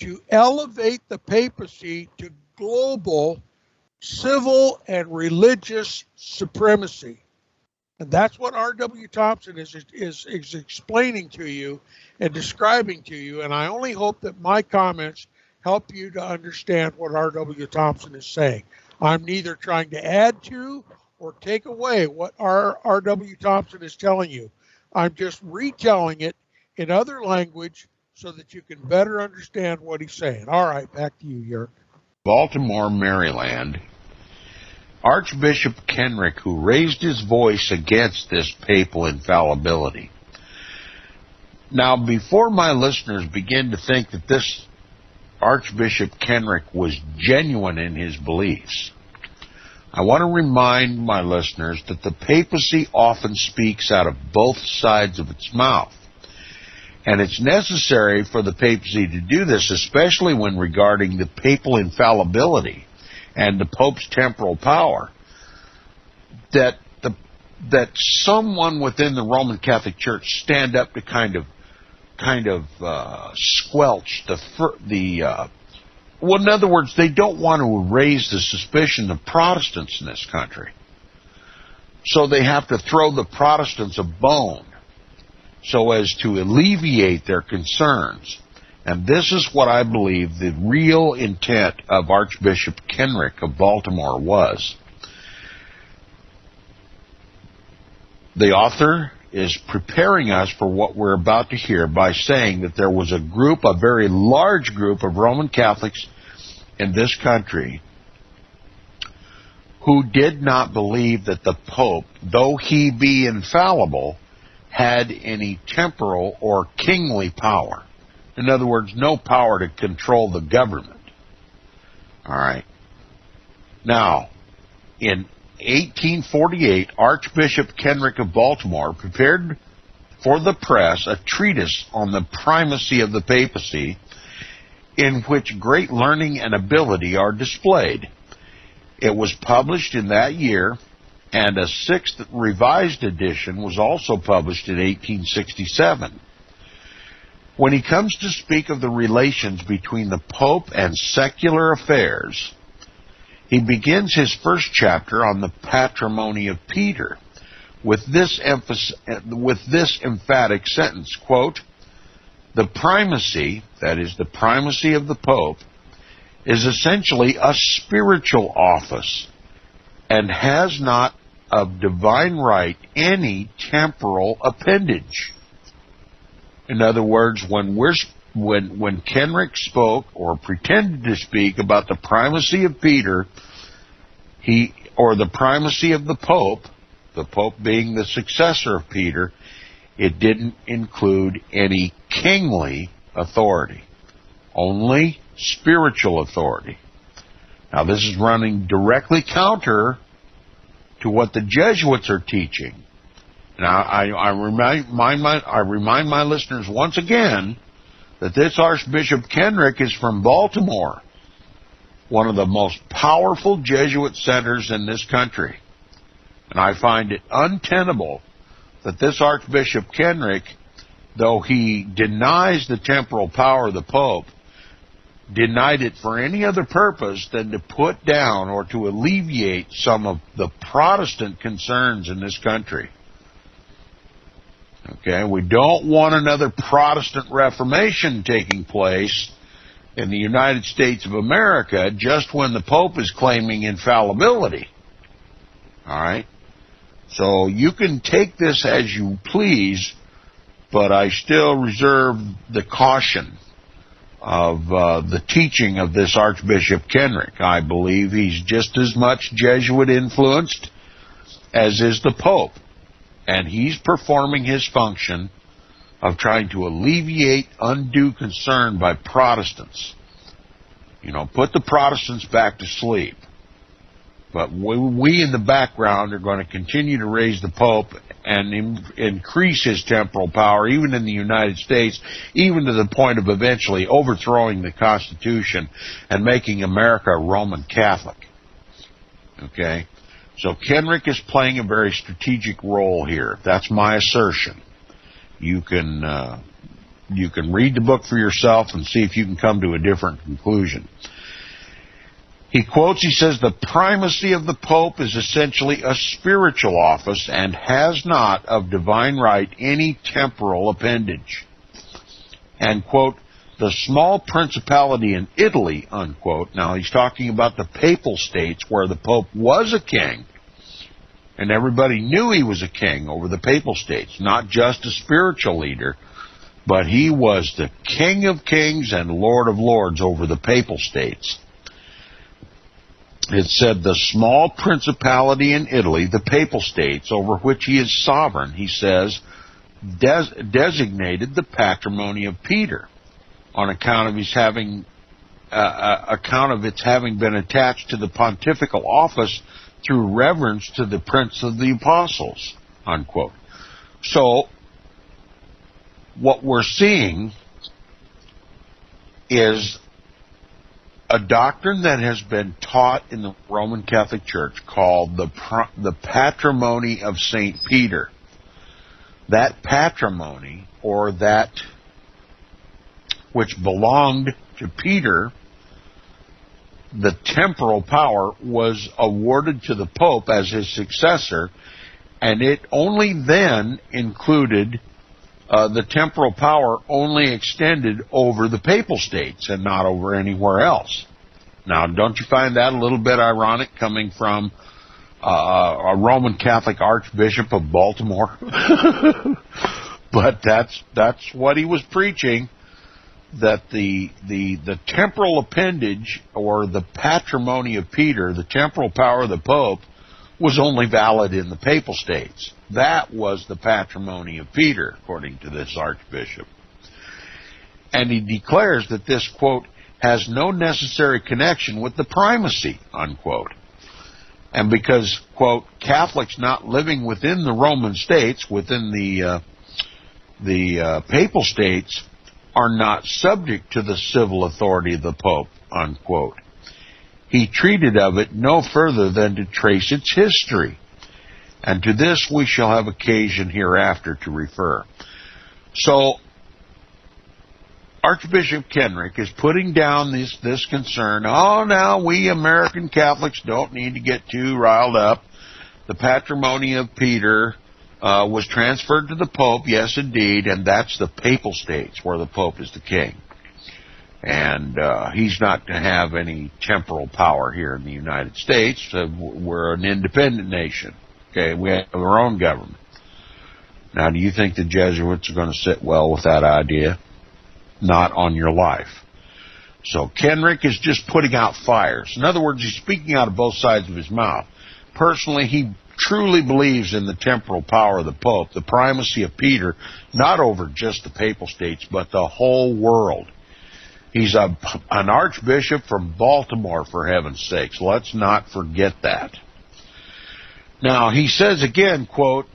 to elevate the papacy to global civil and religious supremacy. And that's what R.W. Thompson is explaining to you and describing to you. And I only hope that my comments help you to understand what R.W. Thompson is saying. I'm neither trying to add to or take away what R.W. Thompson is telling you. I'm just retelling it in other language so that you can better understand what he's saying. All right, back to you, Yerk. Baltimore, Maryland, Archbishop Kenrick, who raised his voice against this papal infallibility. Now, before my listeners begin to think that this Archbishop Kenrick was genuine in his beliefs, I want to remind my listeners that the papacy often speaks out of both sides of its mouth. And it's necessary for the papacy to do this, especially when regarding the papal infallibility and the Pope's temporal power, that someone within the Roman Catholic Church stand up to kind of squelch well, in other words, they don't want to raise the suspicion of Protestants in this country. So they have to throw the Protestants a bone so as to alleviate their concerns. And this is what I believe the real intent of Archbishop Kenrick of Baltimore was. The author is preparing us for what we're about to hear by saying that there was a very large group of Roman Catholics in this country who did not believe that the Pope, though he be infallible, had any temporal or kingly power. In other words, no power to control the government. All right. Now, in 1848, Archbishop Kenrick of Baltimore prepared for the press a treatise on the primacy of the papacy, in which great learning and ability are displayed. It was published in that year, and a sixth revised edition was also published in 1867. When he comes to speak of the relations between the Pope and secular affairs, he begins his first chapter on the patrimony of Peter with this emphatic sentence, quote, "The primacy, that is, the primacy of the Pope, is essentially a spiritual office and has not of divine right any temporal appendage." In other words, when Kenrick spoke or pretended to speak about the primacy of Peter, or the primacy of the Pope being the successor of Peter, it didn't include any kingly authority, only spiritual authority. Now, this is running directly counter to what the Jesuits are teaching. Now, I remind my listeners once again that this Archbishop Kenrick is from Baltimore, one of the most powerful Jesuit centers in this country. And I find it untenable that this Archbishop Kenrick, though he denies the temporal power of the Pope, denied it for any other purpose than to put down or to alleviate some of the Protestant concerns in this country. Okay, we don't want another Protestant Reformation taking place in the United States of America just when the Pope is claiming infallibility. All right? So you can take this as you please, but I still reserve the caution of the teaching of this Archbishop Kenrick. I believe he's just as much Jesuit influenced as is the Pope. And he's performing his function of trying to alleviate undue concern by Protestants. You know, put the Protestants back to sleep. But we in the background are going to continue to raise the Pope and increase his temporal power, even in the United States, even to the point of eventually overthrowing the Constitution and making America a Roman Catholic. Okay? So Kenrick is playing a very strategic role here. That's my assertion. You can read the book for yourself and see if you can come to a different conclusion. He says, "The primacy of the Pope is essentially a spiritual office and has not of divine right any temporal appendage." And, quote, "The small principality in Italy," unquote. Now, he's talking about the Papal States where the Pope was a king. And everybody knew he was a king over the Papal States, not just a spiritual leader, but he was the King of Kings and Lord of Lords over the Papal States. it said the small principality in Italy, the Papal States, over which he is sovereign, he says, designated the patrimony of Peter on account of its having been attached to the pontifical office through reverence to the Prince of the Apostles, unquote. So, what we're seeing is a doctrine that has been taught in the Roman Catholic Church called the patrimony of St. Peter. That patrimony, or that which belonged to Peter, the temporal power, was awarded to the Pope as his successor, and it only then included the temporal power only extended over the Papal States and not over anywhere else. Now, don't you find that a little bit ironic coming from a Roman Catholic Archbishop of Baltimore? But that's what he was preaching, that the temporal appendage, or the patrimony of Peter, the temporal power of the Pope, was only valid in the Papal States. That was the patrimony of Peter, according to this archbishop. And he declares that this, quote, has no necessary connection with the primacy, unquote. And because, quote, Catholics not living within the Roman states, within the Papal States, are not subject to the civil authority of the Pope, unquote. He treated of it no further than to trace its history, and to this we shall have occasion hereafter to refer. So, Archbishop Kenrick is putting down this concern. Oh, now we American Catholics don't need to get too riled up. The patrimony of Peter was transferred to the Pope, yes, indeed, and that's the Papal States, where the Pope is the king. And he's not to have any temporal power here in the United States. We're an independent nation. Okay, we have our own government. Now, do you think the Jesuits are going to sit well with that idea? Not on your life. So Kenrick is just putting out fires. In other words, he's speaking out of both sides of his mouth. Personally, he truly believes in the temporal power of the Pope, the primacy of Peter, not over just the Papal States, but the whole world. He's an archbishop from Baltimore, for heaven's sakes. Let's not forget that. Now, he says again, quote,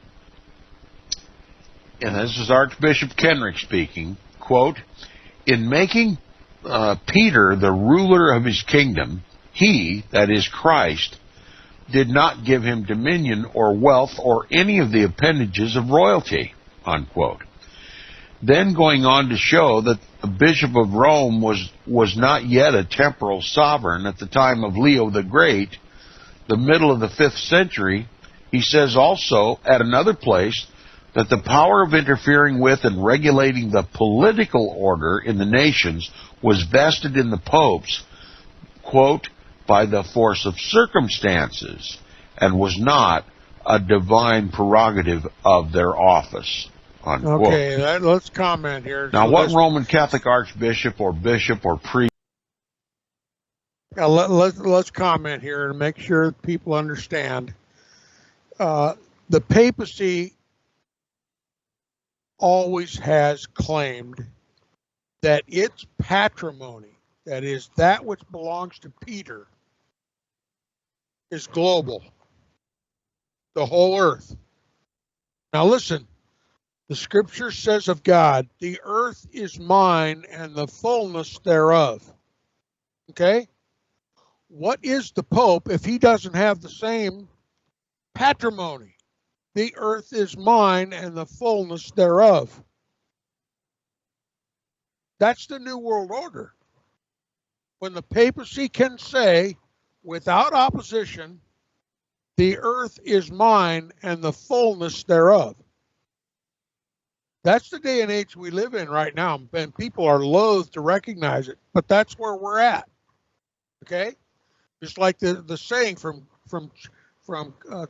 and this is Archbishop Kenrick speaking, quote, in making Peter the ruler of his kingdom, he, that is Christ, did not give him dominion or wealth or any of the appendages of royalty, unquote. Then going on to show that the Bishop of Rome was not yet a temporal sovereign at the time of Leo the Great, the middle of the 5th century, he says also at another place that the power of interfering with and regulating the political order in the nations was vested in the popes, quote, by the force of circumstances, and was not a divine prerogative of their office, unquote. Okay, let's comment here. Now, so what Roman Catholic archbishop or bishop or priest? Let's comment here and make sure people understand. The papacy always has claimed that its patrimony, that is, that which belongs to Peter, is global, the whole earth. Now listen, the scripture says of God, the earth is mine and the fullness thereof. Okay? What is the Pope if he doesn't have the same patrimony? The earth is mine and the fullness thereof. That's the New World Order. When the papacy can say, without opposition, the earth is mine and the fullness thereof. That's the day and age we live in right now, and people are loath to recognize it, but that's where we're at. Okay? Just like the saying from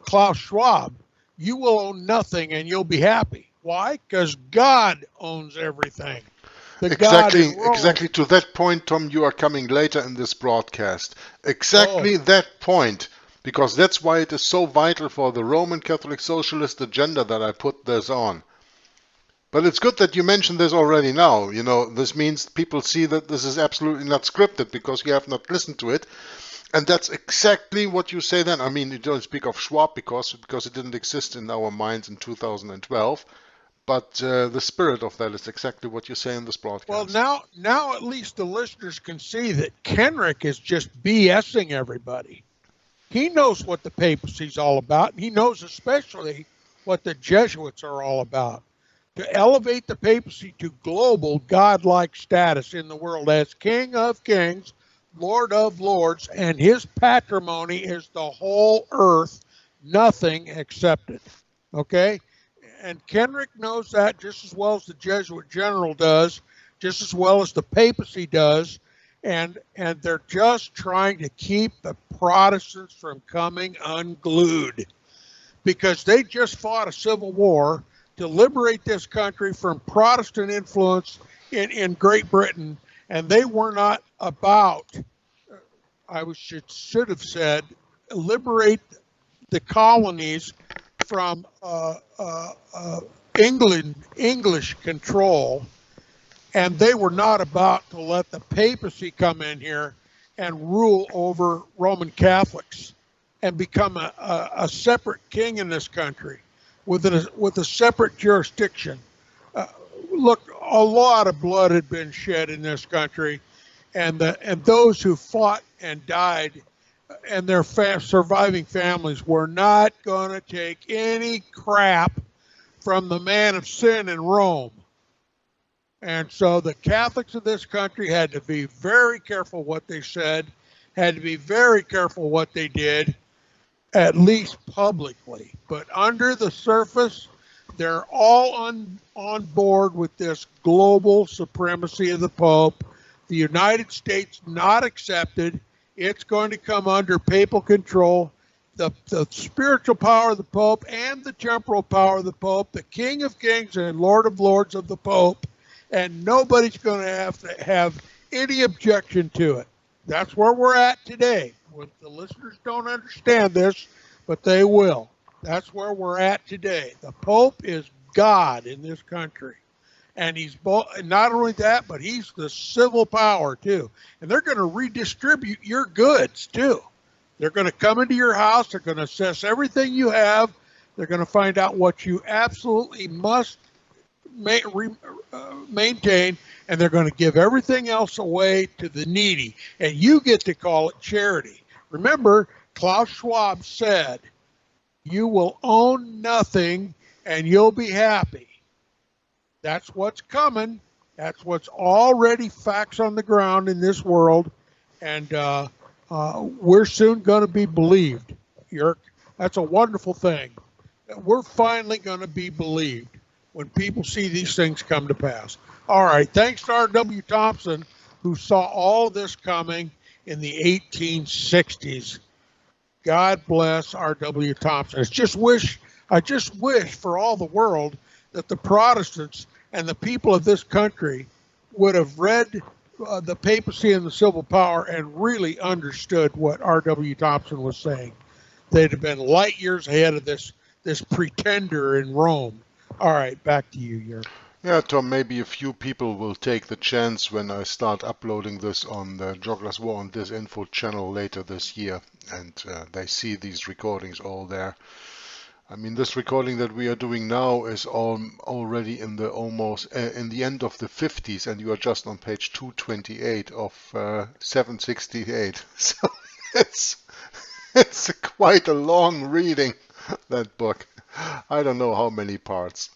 Klaus Schwab, you will own nothing and you'll be happy. Why? Because God owns everything. the God Exactly, in Rome. exactly to that point, Tom, you are coming later in this broadcast. Exactly that point, because that's why it is so vital for the Roman Catholic Socialist agenda that I put this on. But it's good that you mentioned this already now. You know, this means people see that this is absolutely not scripted because you have not listened to it. And that's exactly what you say then. I mean, you don't speak of Schwab because it didn't exist in our minds in 2012. But the spirit of that is exactly what you say in this broadcast. Well, now at least the listeners can see that Kenrick is just BSing everybody. He knows what the papacy's all about, and he knows especially what the Jesuits are all about. To elevate the papacy to global godlike status in the world as King of Kings, Lord of Lords, and his patrimony is the whole earth, nothing excepted. Okay? And Kenrick knows that just as well as the Jesuit general does, just as well as the papacy does, and they're just trying to keep the Protestants from coming unglued because they just fought a civil war to liberate this country from Protestant influence in Great Britain, and they were not about, should have said, liberate the colonies from English control, and they were not about to let the papacy come in here and rule over Roman Catholics and become a separate king in this country with a separate jurisdiction. Look, a lot of blood had been shed in this country, and those who fought and died and their surviving families were not going to take any crap from the man of sin in Rome. And so the Catholics of this country had to be very careful what they said, had to be very careful what they did, at least publicly. But under the surface, they're all on board with this global supremacy of the Pope. The United States not accepted. It's going to come under papal control. The spiritual power of the Pope and the temporal power of the Pope, the King of Kings and Lord of Lords of the Pope, and nobody's going to have any objection to it. That's where we're at today. The listeners don't understand this, but they will. That's where we're at today. The Pope is God in this country. And he's not only that, but he's the civil power, too. And they're going to redistribute your goods, too. They're going to come into your house. They're going to assess everything you have. They're going to find out what you absolutely must maintain, and they're going to give everything else away to the needy. And you get to call it charity. Remember, Klaus Schwab said, you will own nothing and you'll be happy. That's what's coming. That's what's already facts on the ground in this world. And we're soon going to be believed, Yerk. That's a wonderful thing. We're finally going to be believed when people see these things come to pass. All right. Thanks to R.W. Thompson, who saw all this coming in the 1860s. God bless R.W. Thompson. I just wish for all the world that the Protestants and the people of this country would have read the papacy and the civil power and really understood what R.W. Thompson was saying. They'd have been light years ahead of this pretender in Rome. All right, back to you, Jörg. Yeah, Tom, maybe a few people will take the chance when I start uploading this on the Joggler's War on Disinfo channel later this year, and they see these recordings all there. I mean, this recording that we are doing now is already in the in the end of the 50s, and you are just on page 228 of 768. So it's quite a long reading, that book. I don't know how many parts.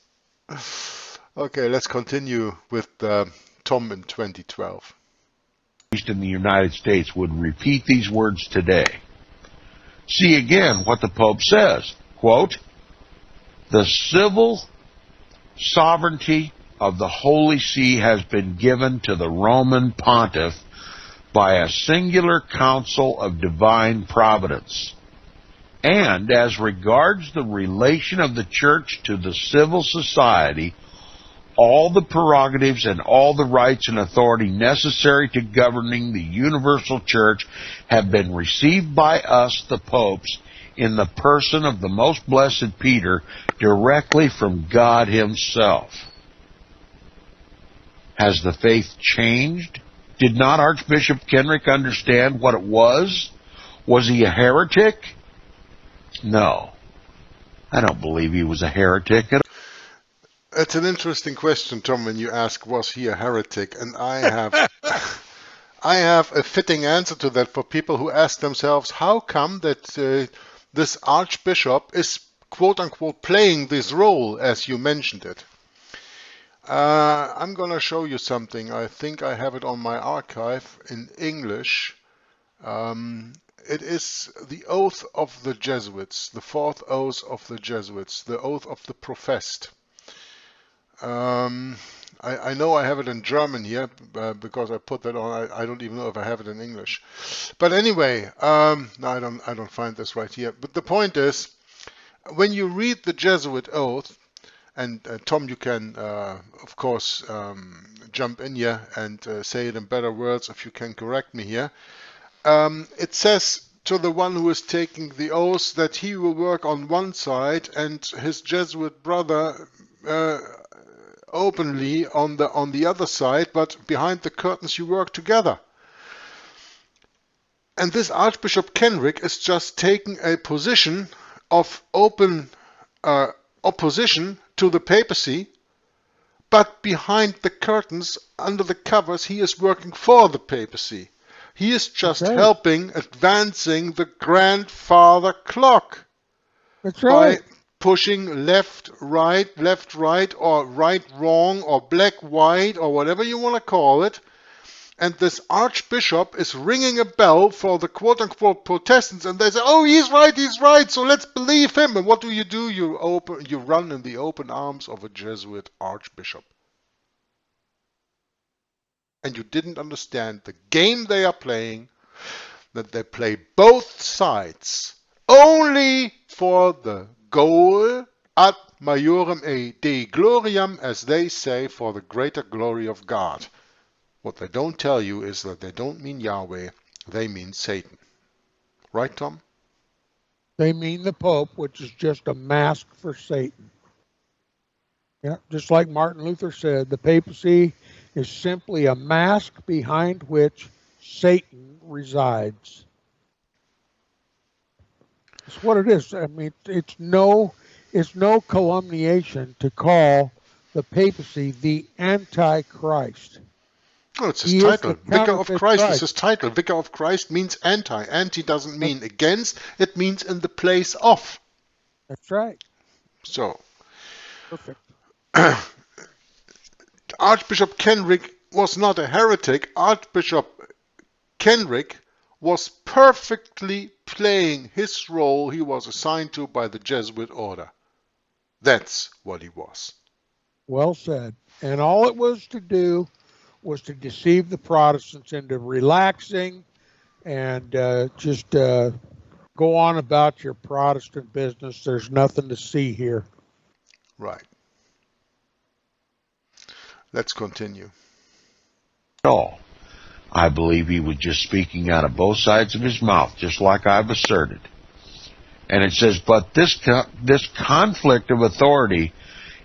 Okay, let's continue with Tom in 2012. In the United States would repeat these words today. See again what the Pope says. Quote, the civil sovereignty of the Holy See has been given to the Roman Pontiff by a singular council of divine providence. And as regards the relation of the Church to the civil society, all the prerogatives and all the rights and authority necessary to governing the universal church have been received by us, the popes, in the person of the most blessed Peter, directly from God himself. Has the faith changed? Did not Archbishop Kenrick understand what it was? Was he a heretic? No. I don't believe he was a heretic at all. It's an interesting question, Tom, when you ask, was he a heretic? And I have I have a fitting answer to that for people who ask themselves, how come that this archbishop is quote-unquote playing this role as you mentioned it? I'm going to show you something. I think I have it on my archive in English. It is the oath of the Jesuits, the fourth oath of the Jesuits, the oath of the professed. I know I have it in German here because I put that on. I don't even know if I have it in English. But anyway, no, I don't find this right here. But the point is, when you read the Jesuit oath, and Tom, you can of course jump in here and say it in better words if you can correct me here. It says to the one who is taking the oath that he will work on one side and his Jesuit brother openly on the other side, but behind the curtains you work together. And this Archbishop Kenrick is just taking a position of open opposition to the papacy, but behind the curtains, under the covers, he is working for the papacy. He is just helping advancing the grandfather clock. That's right. By pushing left, right, or right, wrong, or black, white, or whatever you want to call it. And this archbishop is ringing a bell for the quote-unquote Protestants, and they say, oh, he's right, so let's believe him. And what do? You run in the open arms of a Jesuit archbishop. And you didn't understand the game they are playing, that they play both sides only for the goal ad majorem Dei gloriam, as they say, for the greater glory of God. What they don't tell you is that they don't mean Yahweh, they mean Satan. Right, Tom? They mean the Pope, which is just a mask for Satan. Yeah, just like Martin Luther said, the papacy is simply a mask behind which Satan resides. That's what it is. I mean, it's no calumniation to call the papacy the Antichrist. Oh, it's his title. Vicar of Christ is his title. Vicar of Christ means anti. Anti doesn't mean against. It means in the place of. That's right. So. Perfect. Archbishop Kenrick was not a heretic. Archbishop Kenrick was perfectly playing his role he was assigned to by the Jesuit order. That's what he was. Well said. And all it was to do was to deceive the Protestants into relaxing and just go on about your Protestant business. There's nothing to see here. Right. Let's continue. No, I believe he was just speaking out of both sides of his mouth, just like I've asserted. And it says, but this conflict of authority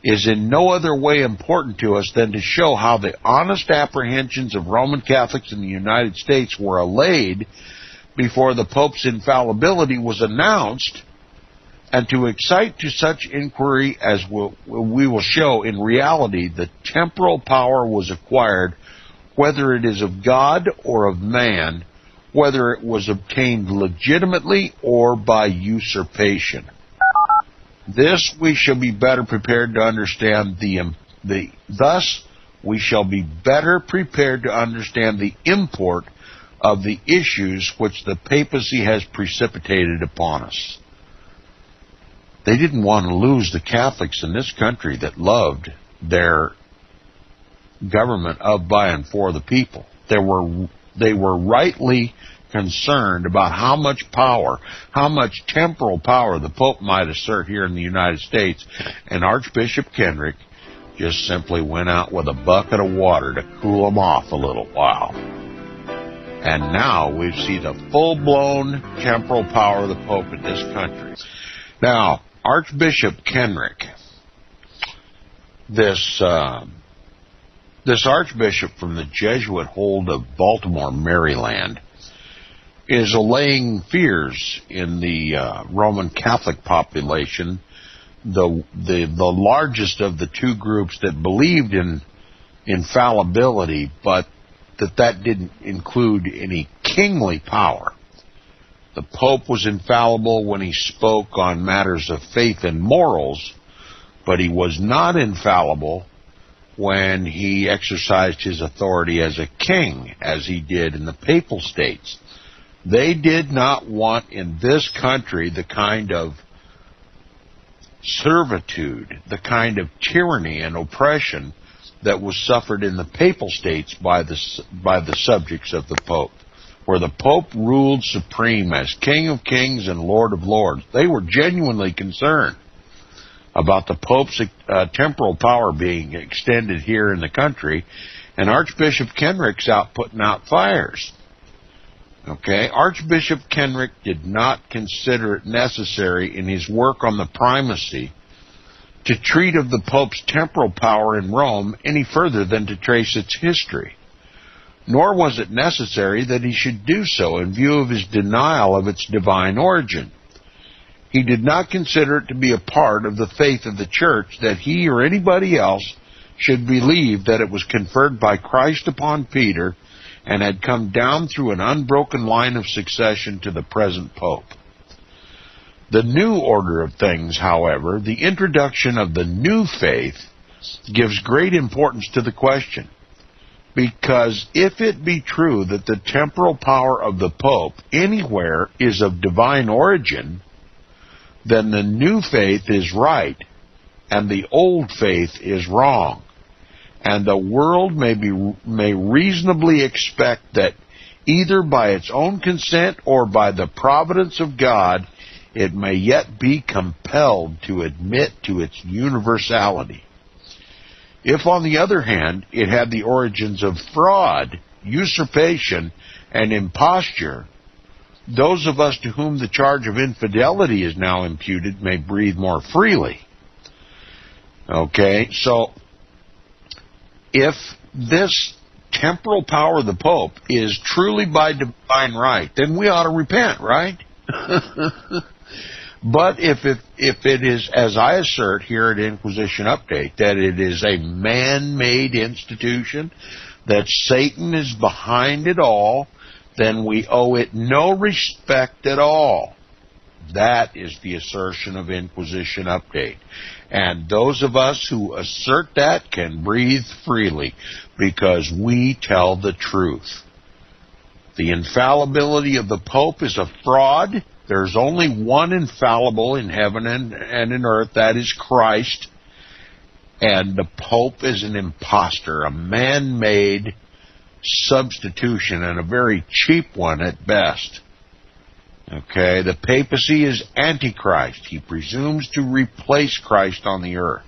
is in no other way important to us than to show how the honest apprehensions of Roman Catholics in the United States were allayed before the Pope's infallibility was announced, and to excite to such inquiry as we will show in reality the temporal power was acquired, whether it is of God or of man, whether it was obtained legitimately or by usurpation. This we shall be better prepared to understand thus we shall be better prepared to understand the import of the issues which the papacy has precipitated upon us. They didn't want to lose the Catholics in this country that loved their government of, by, and for the people. They were rightly concerned about how much power, how much temporal power the Pope might assert here in the United States. And Archbishop Kenrick just simply went out with a bucket of water to cool them off a little while. And now we see the full-blown temporal power of the Pope in this country. Now, Archbishop Kenrick, this Archbishop from the Jesuit hold of Baltimore, Maryland, is allaying fears in the Roman Catholic population, the largest of the two groups that believed in infallibility, but that didn't include any kingly power. The Pope was infallible when he spoke on matters of faith and morals, but he was not infallible when he exercised his authority as a king, as he did in the Papal States. They did not want in this country the kind of servitude, the kind of tyranny and oppression that was suffered in the Papal States by the subjects of the Pope, where the Pope ruled supreme as King of Kings and Lord of Lords. They were genuinely concerned about the Pope's temporal power being extended here in the country, and Archbishop Kenrick's out putting out fires. Okay, Archbishop Kenrick did not consider it necessary in his work on the primacy to treat of the Pope's temporal power in Rome any further than to trace its history. Nor was it necessary that he should do so in view of his denial of its divine origin. He did not consider it to be a part of the faith of the Church that he or anybody else should believe that it was conferred by Christ upon Peter and had come down through an unbroken line of succession to the present Pope. The new order of things, however, the introduction of the new faith, gives great importance to the question, because if it be true that the temporal power of the Pope anywhere is of divine origin, then the new faith is right and the old faith is wrong, and the world may reasonably expect that either by its own consent or by the providence of God it may yet be compelled to admit to its universality. If, on the other hand, it had the origins of fraud, usurpation, and imposture, those of us to whom the charge of infidelity is now imputed may breathe more freely. Okay, so if this temporal power of the Pope is truly by divine right, then we ought to repent, right? But if it is, as I assert here at Inquisition Update, that it is a man-made institution, that Satan is behind it all, then we owe it no respect at all. That is the assertion of Inquisition Update. And those of us who assert that can breathe freely, because we tell the truth. The infallibility of the Pope is a fraud. There's only one infallible in heaven and in earth, that is Christ. And the Pope is an impostor, a man-made substitution, and a very cheap one at best. Okay, the papacy is Antichrist. He presumes to replace Christ on the earth.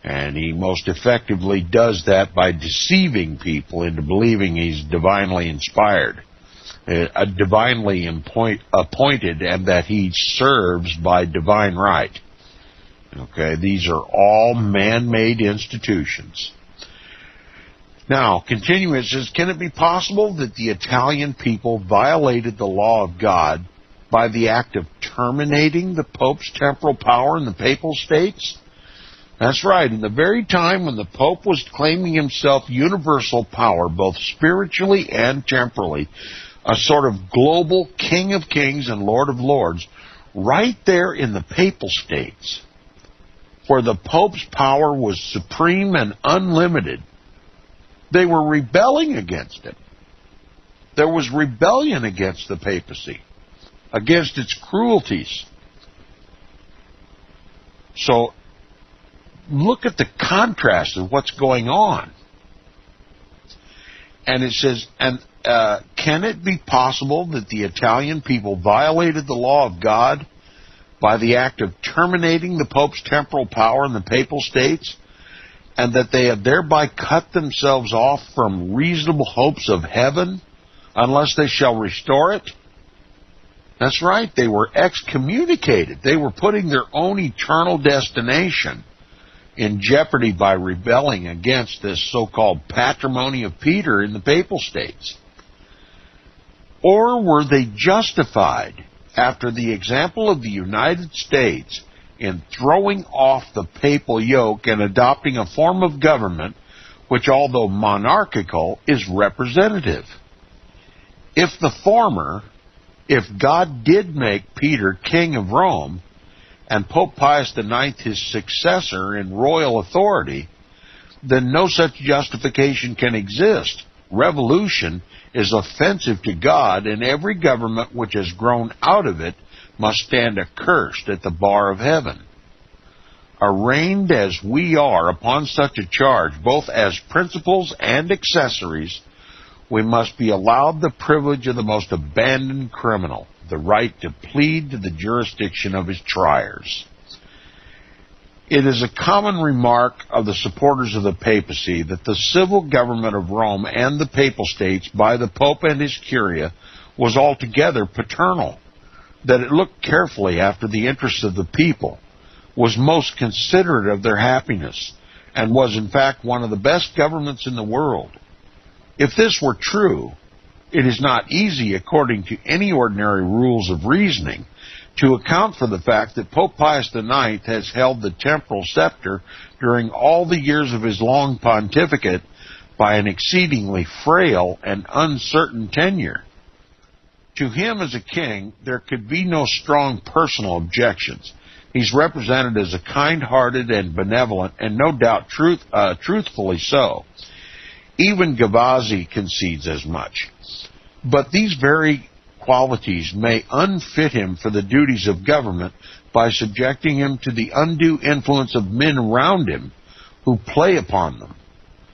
And he most effectively does that by deceiving people into believing he's divinely inspired, divinely appointed, and that he serves by divine right. Okay, these are all man-made institutions. Now, continuing, it says, can it be possible that the Italian people violated the law of God by the act of terminating the Pope's temporal power in the Papal States? That's right. In the very time when the Pope was claiming himself universal power, both spiritually and temporally, a sort of global King of Kings and Lord of Lords, right there in the Papal States, where the Pope's power was supreme and unlimited, they were rebelling against it. There was rebellion against the papacy, against its cruelties. So, look at the contrast of what's going on. And it says, can it be possible that the Italian people violated the law of God by the act of terminating the Pope's temporal power in the Papal States? and that they have thereby cut themselves off from reasonable hopes of heaven, unless they shall restore it? That's right, they were excommunicated. They were putting their own eternal destination in jeopardy by rebelling against this so-called patrimony of Peter in the Papal States. Or were they justified, after the example of the United States, in throwing off the papal yoke and adopting a form of government which, although monarchical, is representative? If the former, if God did make Peter king of Rome, and Pope Pius IX his successor in royal authority, then no such justification can exist. Revolution is offensive to God, and every government which has grown out of it must stand accursed at the bar of heaven. Arraigned as we are upon such a charge, both as principals and accessories, we must be allowed the privilege of the most abandoned criminal, the right to plead to the jurisdiction of his triers. It is a common remark of the supporters of the papacy that the civil government of Rome and the Papal States by the Pope and his Curia was altogether paternal, that it looked carefully after the interests of the people, was most considerate of their happiness, and was in fact one of the best governments in the world. If this were true, it is not easy, according to any ordinary rules of reasoning, to account for the fact that Pope Pius IX has held the temporal scepter during all the years of his long pontificate by an exceedingly frail and uncertain tenure. To him as a king, there could be no strong personal objections. He's represented as a kind-hearted and benevolent, and no doubt truthfully so. Even Gavazzi concedes as much. But these very qualities may unfit him for the duties of government by subjecting him to the undue influence of men around him who play upon them,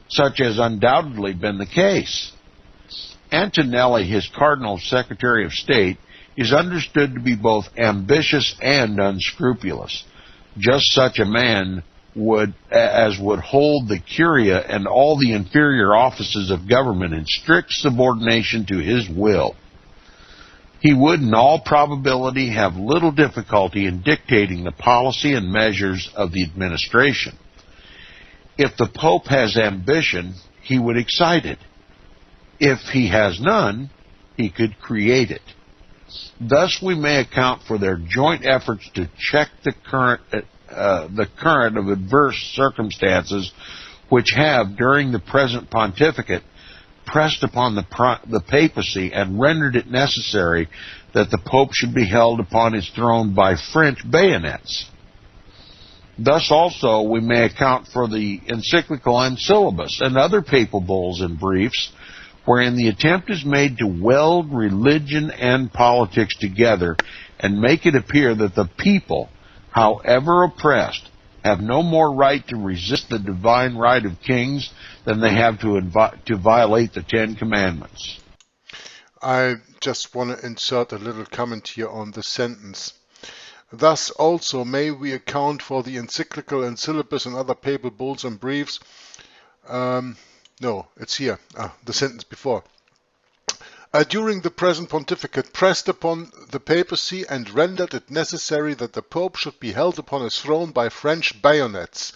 such has undoubtedly been the case. Antonelli, his Cardinal Secretary of State, is understood to be both ambitious and unscrupulous. Just such a man would hold the Curia and all the inferior offices of government in strict subordination to his will. He would, in all probability, have little difficulty in dictating the policy and measures of the administration. If the Pope has ambition, he would excite it. If he has none, he could create it. Thus we may account for their joint efforts to check the current of adverse circumstances which have, during the present pontificate, pressed upon the papacy and rendered it necessary that the Pope should be held upon his throne by French bayonets. Thus also we may account for the encyclical Ancillibus and other papal bulls and briefs, wherein the attempt is made to weld religion and politics together and make it appear that the people, however oppressed, have no more right to resist the divine right of kings than they have to violate the Ten Commandments. I just want to insert a little comment here on the sentence. Thus also may we account for the encyclical Ancillibus and other papal bulls and briefs. No, it's here, the sentence before. During the present pontificate, pressed upon the papacy and rendered it necessary that the Pope should be held upon his throne by French bayonets.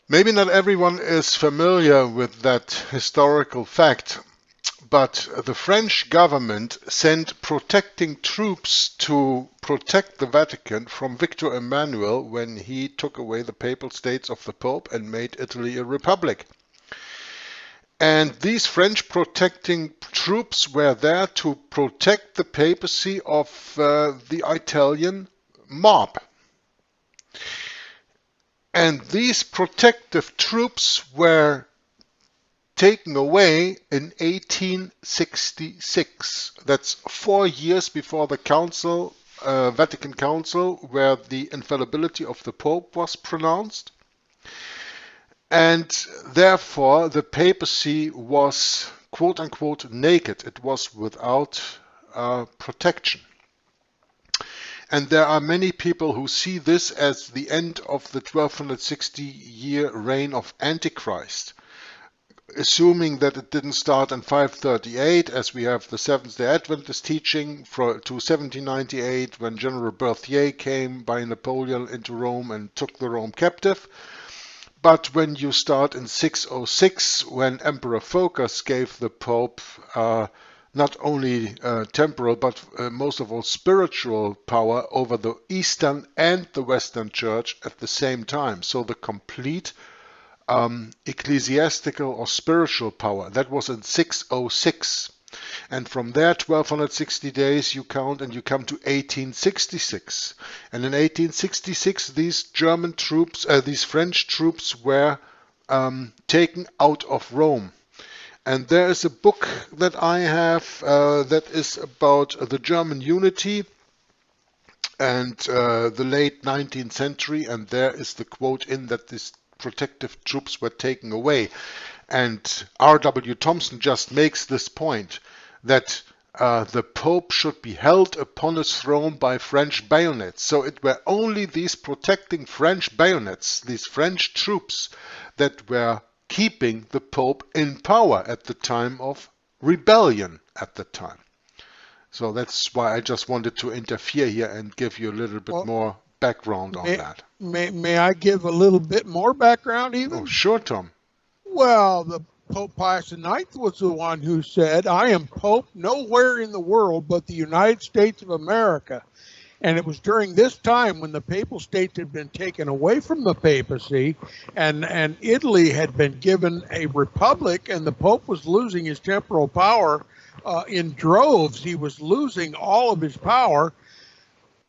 Maybe not everyone is familiar with that historical fact, but the French government sent protecting troops to protect the Vatican from Victor Emmanuel when he took away the Papal States of the Pope and made Italy a republic. And these French protecting troops were there to protect the papacy of the Italian mob. And these protective troops were taken away in 1866. That's 4 years before the Council, Vatican Council, where the infallibility of the Pope was pronounced. And therefore the papacy was quote-unquote naked. It was without protection. And there are many people who see this as the end of the 1260-year reign of Antichrist, assuming that it didn't start in 538, as we have the Seventh-day Adventist teaching, to 1798, when General Berthier came by Napoleon into Rome and took the Rome captive. But when you start in 606, when Emperor Phocas gave the Pope not only temporal, but most of all spiritual power over the Eastern and the Western Church at the same time, so the complete ecclesiastical or spiritual power. That was in 606. And from there, 1260 days you count, and you come to 1866. And in 1866, these German troops, these French troops were taken out of Rome. And there is a book that I have that is about the German unity and the late 19th century, and there is the quote in that these protective troops were taken away. And R.W. Thompson just makes this point, that the Pope should be held upon his throne by French bayonets. So it were only these protecting French bayonets, these French troops, that were keeping the Pope in power at the time of rebellion at the time. So that's why I just wanted to interfere here and give you a little bit more background on that. May I give a little bit more background even? Oh, sure, Tom. Well, the Pope Pius IX was the one who said, I am Pope nowhere in the world but the United States of America. And it was during this time when the Papal States had been taken away from the papacy and Italy had been given a republic, and the Pope was losing his temporal power in droves. He was losing all of his power.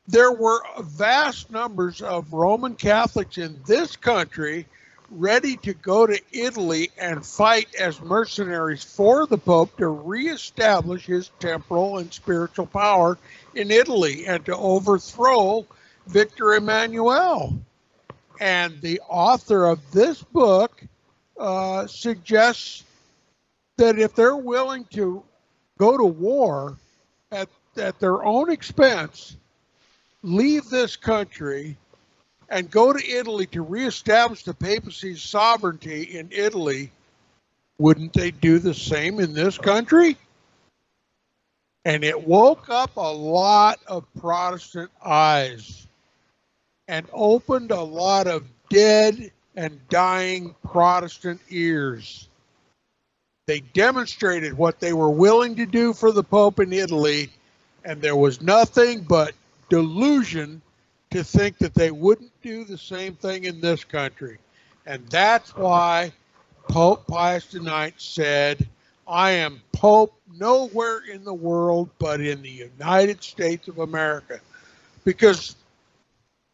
There were vast numbers of Roman Catholics in this country ready to go to Italy and fight as mercenaries for the Pope to reestablish his temporal and spiritual power in Italy and to overthrow Victor Emmanuel. And the author of this book suggests that if they're willing to go to war at their own expense, leave this country and go to Italy to reestablish the papacy's sovereignty in Italy, wouldn't they do the same in this country? And it woke up a lot of Protestant eyes and opened a lot of dead and dying Protestant ears. They demonstrated what they were willing to do for the Pope in Italy, and there was nothing but delusion to think that they wouldn't do the same thing in this country. And that's why Pope Pius IX said, I am Pope nowhere in the world but in the United States of America. Because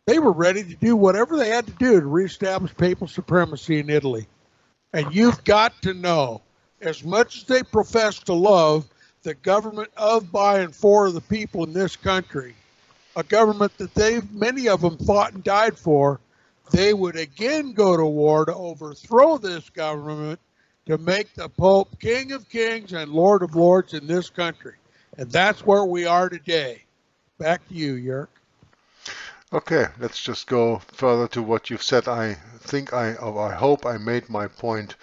they were ready to do whatever they had to do to reestablish papal supremacy in Italy. And you've got to know, as much as they profess to love the government of, by, and for the people in this country, a government that many of them fought and died for, they would again go to war to overthrow this government to make the Pope King of Kings and Lord of Lords in this country. And that's where we are today. Back to you, Jörg. Okay, let's just go further to what you've said. I hope I made my point,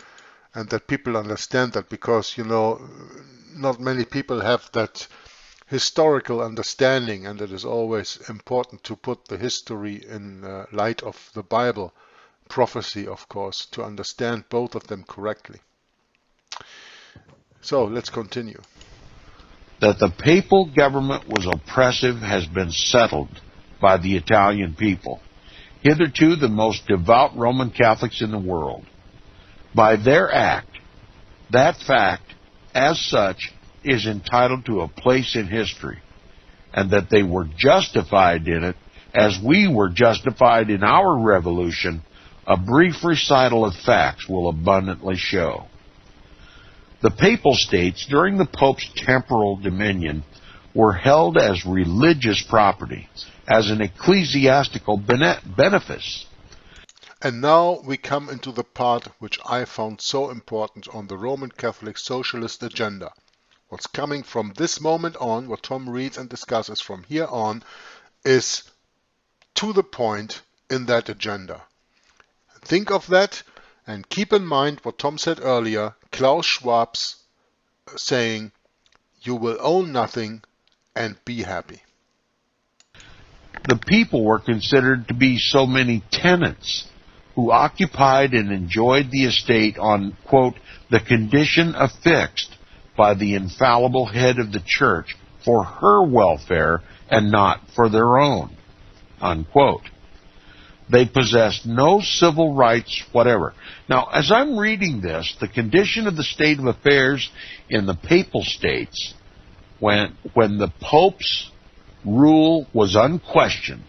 and that people understand that, because, not many people have that historical understanding, and it is always important to put the history in light of the Bible, prophecy, of course, to understand both of them correctly. So let's continue. That the papal government was oppressive has been settled by the Italian people, hitherto the most devout Roman Catholics in the world. By their act, that fact, as such, is entitled to a place in history, and that they were justified in it as we were justified in our revolution, a brief recital of facts will abundantly show. The Papal States, during the Pope's temporal dominion, were held as religious property, as an ecclesiastical benefice. And now we come into the part which I found so important on the Roman Catholic socialist agenda. What's coming from this moment on, what Tom reads and discusses from here on, is to the point in that agenda. Think of that and keep in mind what Tom said earlier, Klaus Schwab's saying, you will own nothing and be happy. The people were considered to be so many tenants who occupied and enjoyed the estate on, quote, the condition affixed by the infallible head of the church for her welfare and not for their own, unquote. They possessed no civil rights whatever. Now, as I'm reading this, the condition of the state of affairs in the Papal States, when the Pope's rule was unquestioned,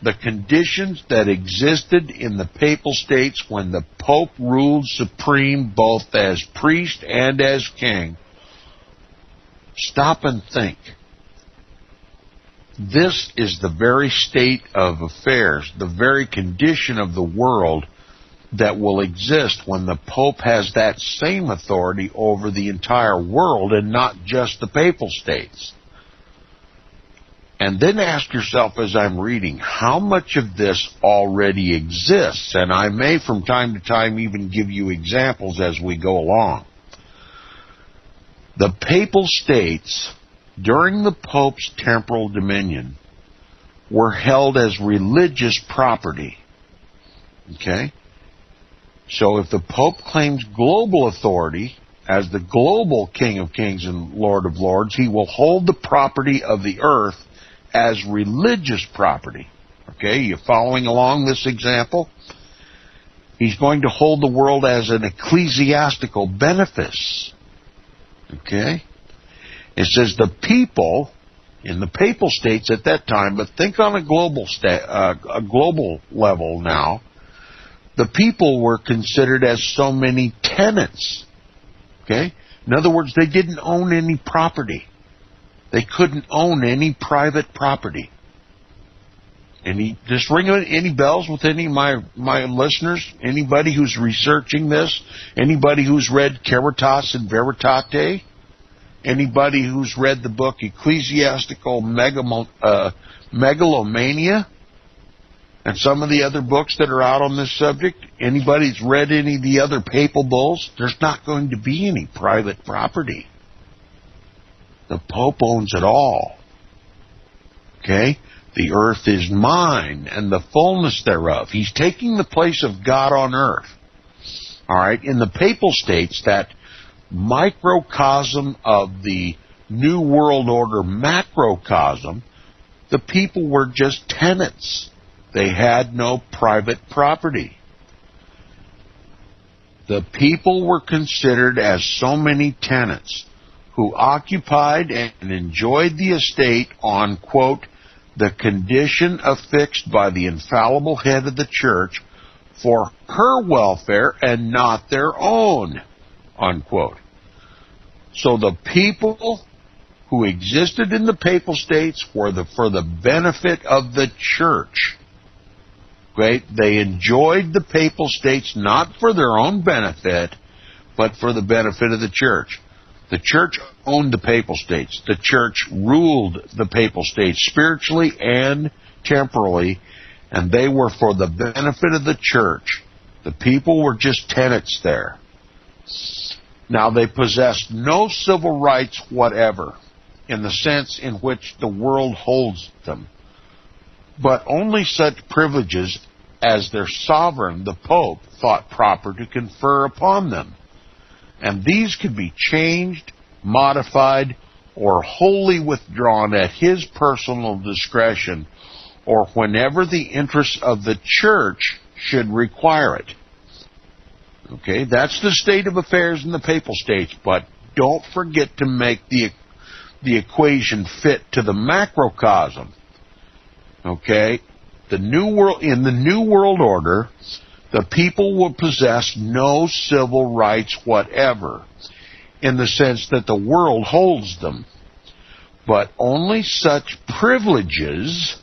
the conditions that existed in the Papal States when the Pope ruled supreme both as priest and as king, stop and think. This is the very state of affairs, the very condition of the world that will exist when the Pope has that same authority over the entire world and not just the Papal States. And then ask yourself as I'm reading, how much of this already exists? And I may from time to time even give you examples as we go along. The Papal States, during the Pope's temporal dominion, were held as religious property. Okay? So if the Pope claims global authority as the global King of Kings and Lord of Lords, he will hold the property of the earth as religious property. Okay, you following along this example? He's going to hold the world as an ecclesiastical benefice. Okay? It says the people in the Papal States at that time, but think on a global level now, the people were considered as so many tenants. Okay? In other words, they didn't own any property. They couldn't own any private property. Just ring any bells with any of my listeners? Anybody who's researching this? Anybody who's read Caritas and Veritate? Anybody who's read the book Ecclesiastical Megalomania? And some of the other books that are out on this subject? Anybody who's read any of the other papal bulls? There's not going to be any private property. The Pope owns it all. Okay? The earth is mine and the fullness thereof. He's taking the place of God on earth. All right? In the Papal States, that microcosm of the New World Order macrocosm, the people were just tenants. They had no private property. The people were considered as so many tenants who occupied and enjoyed the estate on, quote, the condition affixed by the infallible head of the church for her welfare and not their own, unquote. So the people who existed in the Papal States were for the benefit of the church. Okay? They enjoyed the Papal States not for their own benefit, but for the benefit of the church. The church owned the Papal States. The church ruled the Papal States spiritually and temporally, and they were for the benefit of the church. The people were just tenants there. Now, they possessed no civil rights whatever, in the sense in which the world holds them, but only such privileges as their sovereign, the Pope, thought proper to confer upon them. And these could be changed, modified, or wholly withdrawn at his personal discretion, or whenever the interests of the church should require it. Okay, that's the state of affairs in the Papal States, but don't forget to make the equation fit to the macrocosm. Okay, in the New World Order, the people will possess no civil rights whatever, in the sense that the world holds them, but only such privileges,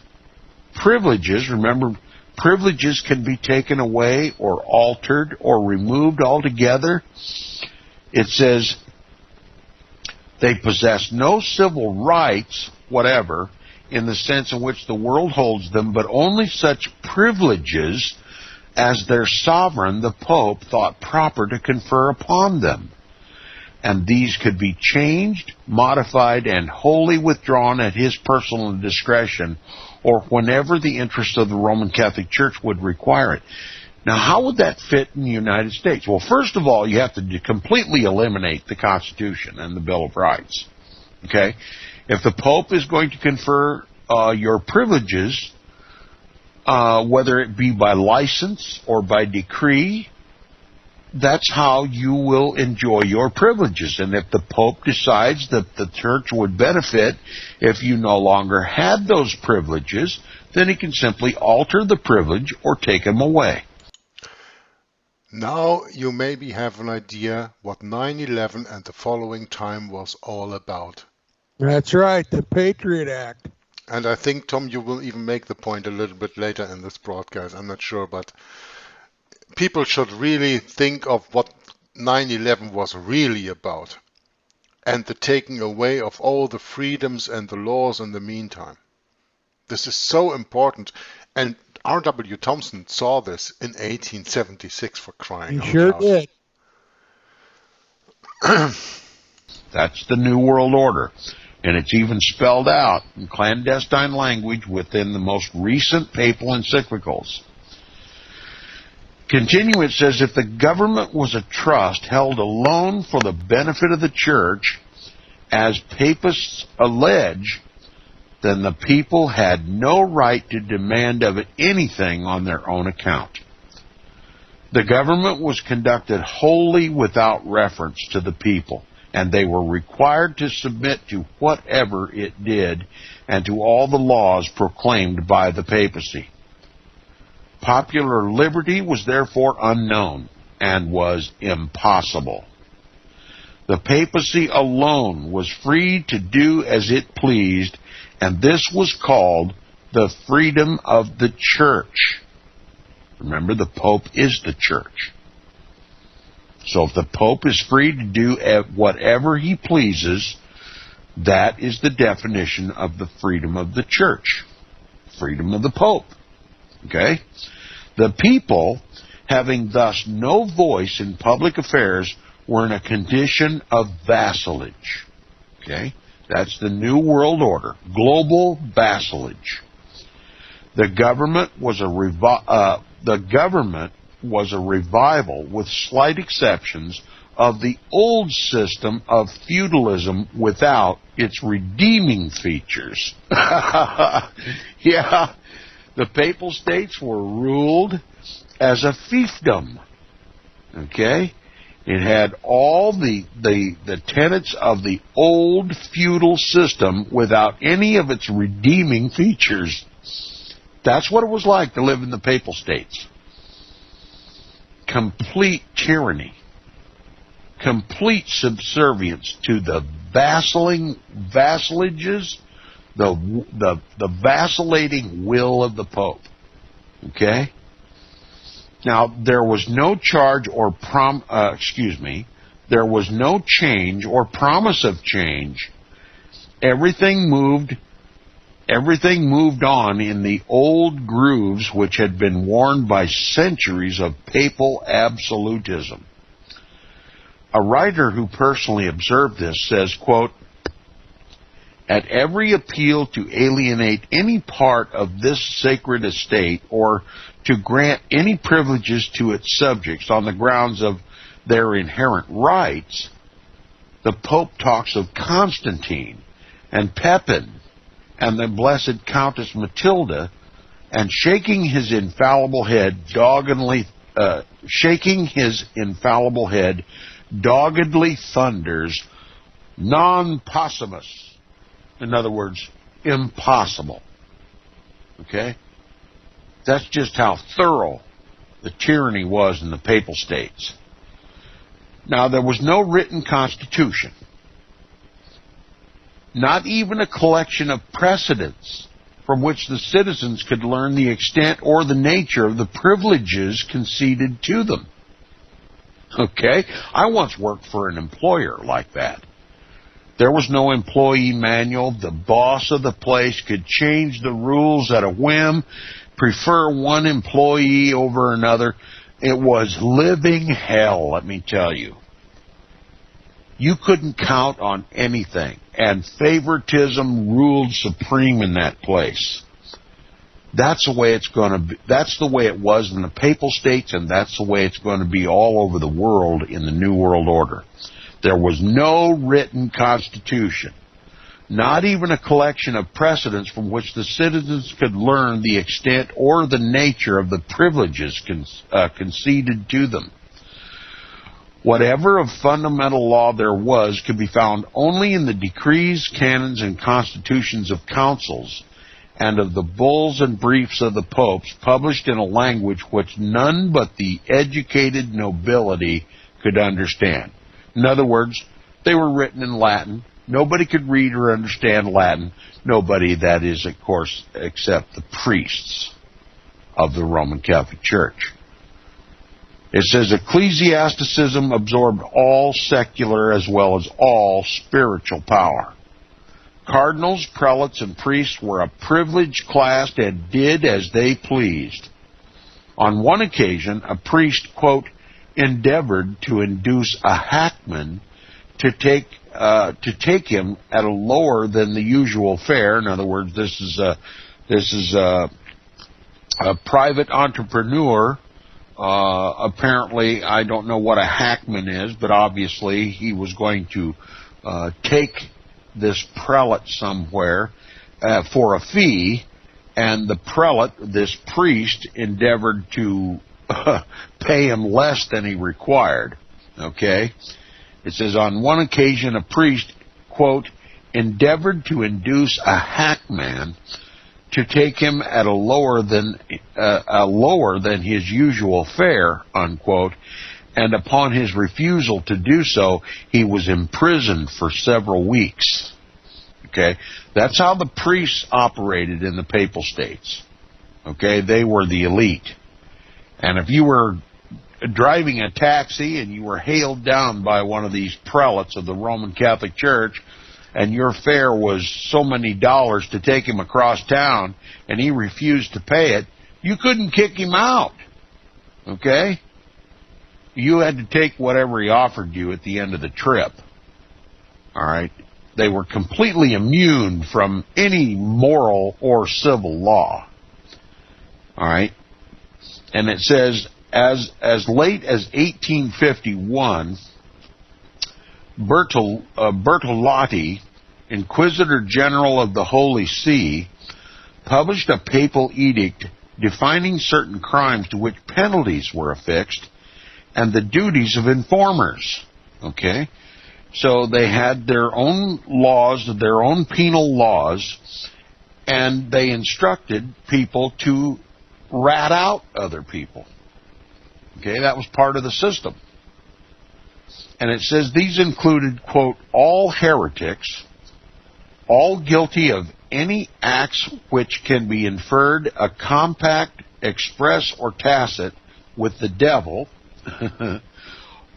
remember, privileges can be taken away or altered or removed altogether. It says they possess no civil rights whatever, in the sense in which the world holds them, but only such privileges as their sovereign, the Pope, thought proper to confer upon them. And these could be changed, modified, and wholly withdrawn at his personal discretion, or whenever the interest of the Roman Catholic Church would require it. Now, how would that fit in the United States? Well, first of all, you have to completely eliminate the Constitution and the Bill of Rights. Okay? If the Pope is going to confer your privileges, whether it be by license or by decree, that's how you will enjoy your privileges. And if the Pope decides that the Church would benefit if you no longer had those privileges, then he can simply alter the privilege or take them away. Now you maybe have an idea what 9/11 and the following time was all about. That's right, the Patriot Act. And I think, Tom, you will even make the point a little bit later in this broadcast. I'm not sure, but people should really think of what 9/11 was really about, and the taking away of all the freedoms and the laws in the meantime. This is so important, and R.W. Thompson saw this in 1876, for crying out loud. He sure did. That's the New World Order, and it's even spelled out in clandestine language within the most recent papal encyclicals. Continuing, it says, if the government was a trust held alone for the benefit of the Church, as papists allege, then the people had no right to demand of it anything on their own account. The government was conducted wholly without reference to the people, and they were required to submit to whatever it did and to all the laws proclaimed by the papacy. Popular liberty was therefore unknown and was impossible. The papacy alone was free to do as it pleased, and this was called the freedom of the Church. Remember, the Pope is the Church. So if the Pope is free to do whatever he pleases, that is the definition of the freedom of the Church. Freedom of the Pope. Okay? The people, having thus no voice in public affairs, were in a condition of vassalage. Okay? That's the New World Order. Global vassalage. The government was a revival, with slight exceptions, of the old system of feudalism without its redeeming features. Yeah, the Papal States were ruled as a fiefdom. Okay? It had all the tenets of the old feudal system without any of its redeeming features. That's what it was like to live in the Papal States. Complete tyranny. Complete subservience to the vassalages, the vacillating will of the Pope. Okay? Now, there was no charge or there was no change or promise of change. Everything moved on in the old grooves which had been worn by centuries of papal absolutism. A writer who personally observed this says, quote, at every appeal to alienate any part of this sacred estate or to grant any privileges to its subjects on the grounds of their inherent rights, the Pope talks of Constantine and Pepin and the Blessed Countess Matilda, and shaking his infallible head doggedly thunders, non possumus. In other words, impossible. Okay? That's just how thorough the tyranny was in the Papal States. Now, there was no written constitution. Not even a collection of precedents from which the citizens could learn the extent or the nature of the privileges conceded to them. Okay? I once worked for an employer like that. There was no employee manual. The boss of the place could change the rules at a whim, prefer one employee over another. It was living hell, let me tell you. You couldn't count on anything, and favoritism ruled supreme in that place. That's the way it's going to be. That's the way it was in the Papal States, and that's the way it's going to be all over the world in the New World Order. There was no written constitution, not even a collection of precedents from which the citizens could learn the extent or the nature of the privileges conceded to them. Whatever of fundamental law there was could be found only in the decrees, canons, and constitutions of councils, and of the bulls and briefs of the popes, published in a language which none but the educated nobility could understand. In other words, they were written in Latin. Nobody could read or understand Latin. Nobody, that is, of course, except the priests of the Roman Catholic Church. It says, ecclesiasticism absorbed all secular as well as all spiritual power. Cardinals, prelates, and priests were a privileged class and did as they pleased. On one occasion, a priest, quote, endeavored to induce a hackman to take him at a lower than the usual fare. In other words, this is a private entrepreneur. Apparently, I don't know what a hackman is, but obviously he was going to take this prelate somewhere for a fee, and the prelate, this priest, endeavored to pay him less than he required. Okay? It says, on one occasion a priest, quote, endeavored to induce a hackman to take him at a lower than his usual fare, unquote, and upon his refusal to do so, he was imprisoned for several weeks. Okay? That's how the priests operated in the Papal States. Okay? They were the elite. And if you were driving a taxi and you were hailed down by one of these prelates of the Roman Catholic Church, and your fare was so many dollars to take him across town, and he refused to pay it, you couldn't kick him out. Okay? You had to take whatever he offered you at the end of the trip. All right? They were completely immune from any moral or civil law. All right? And it says, as late as 1851, Bertolotti, Inquisitor General of the Holy See, published a papal edict defining certain crimes to which penalties were affixed and the duties of informers. Okay? So they had their own laws, their own penal laws, and they instructed people to rat out other people. Okay? That was part of the system. And it says these included, quote, all heretics, all guilty of any acts which can be inferred a compact, express, or tacit with the devil,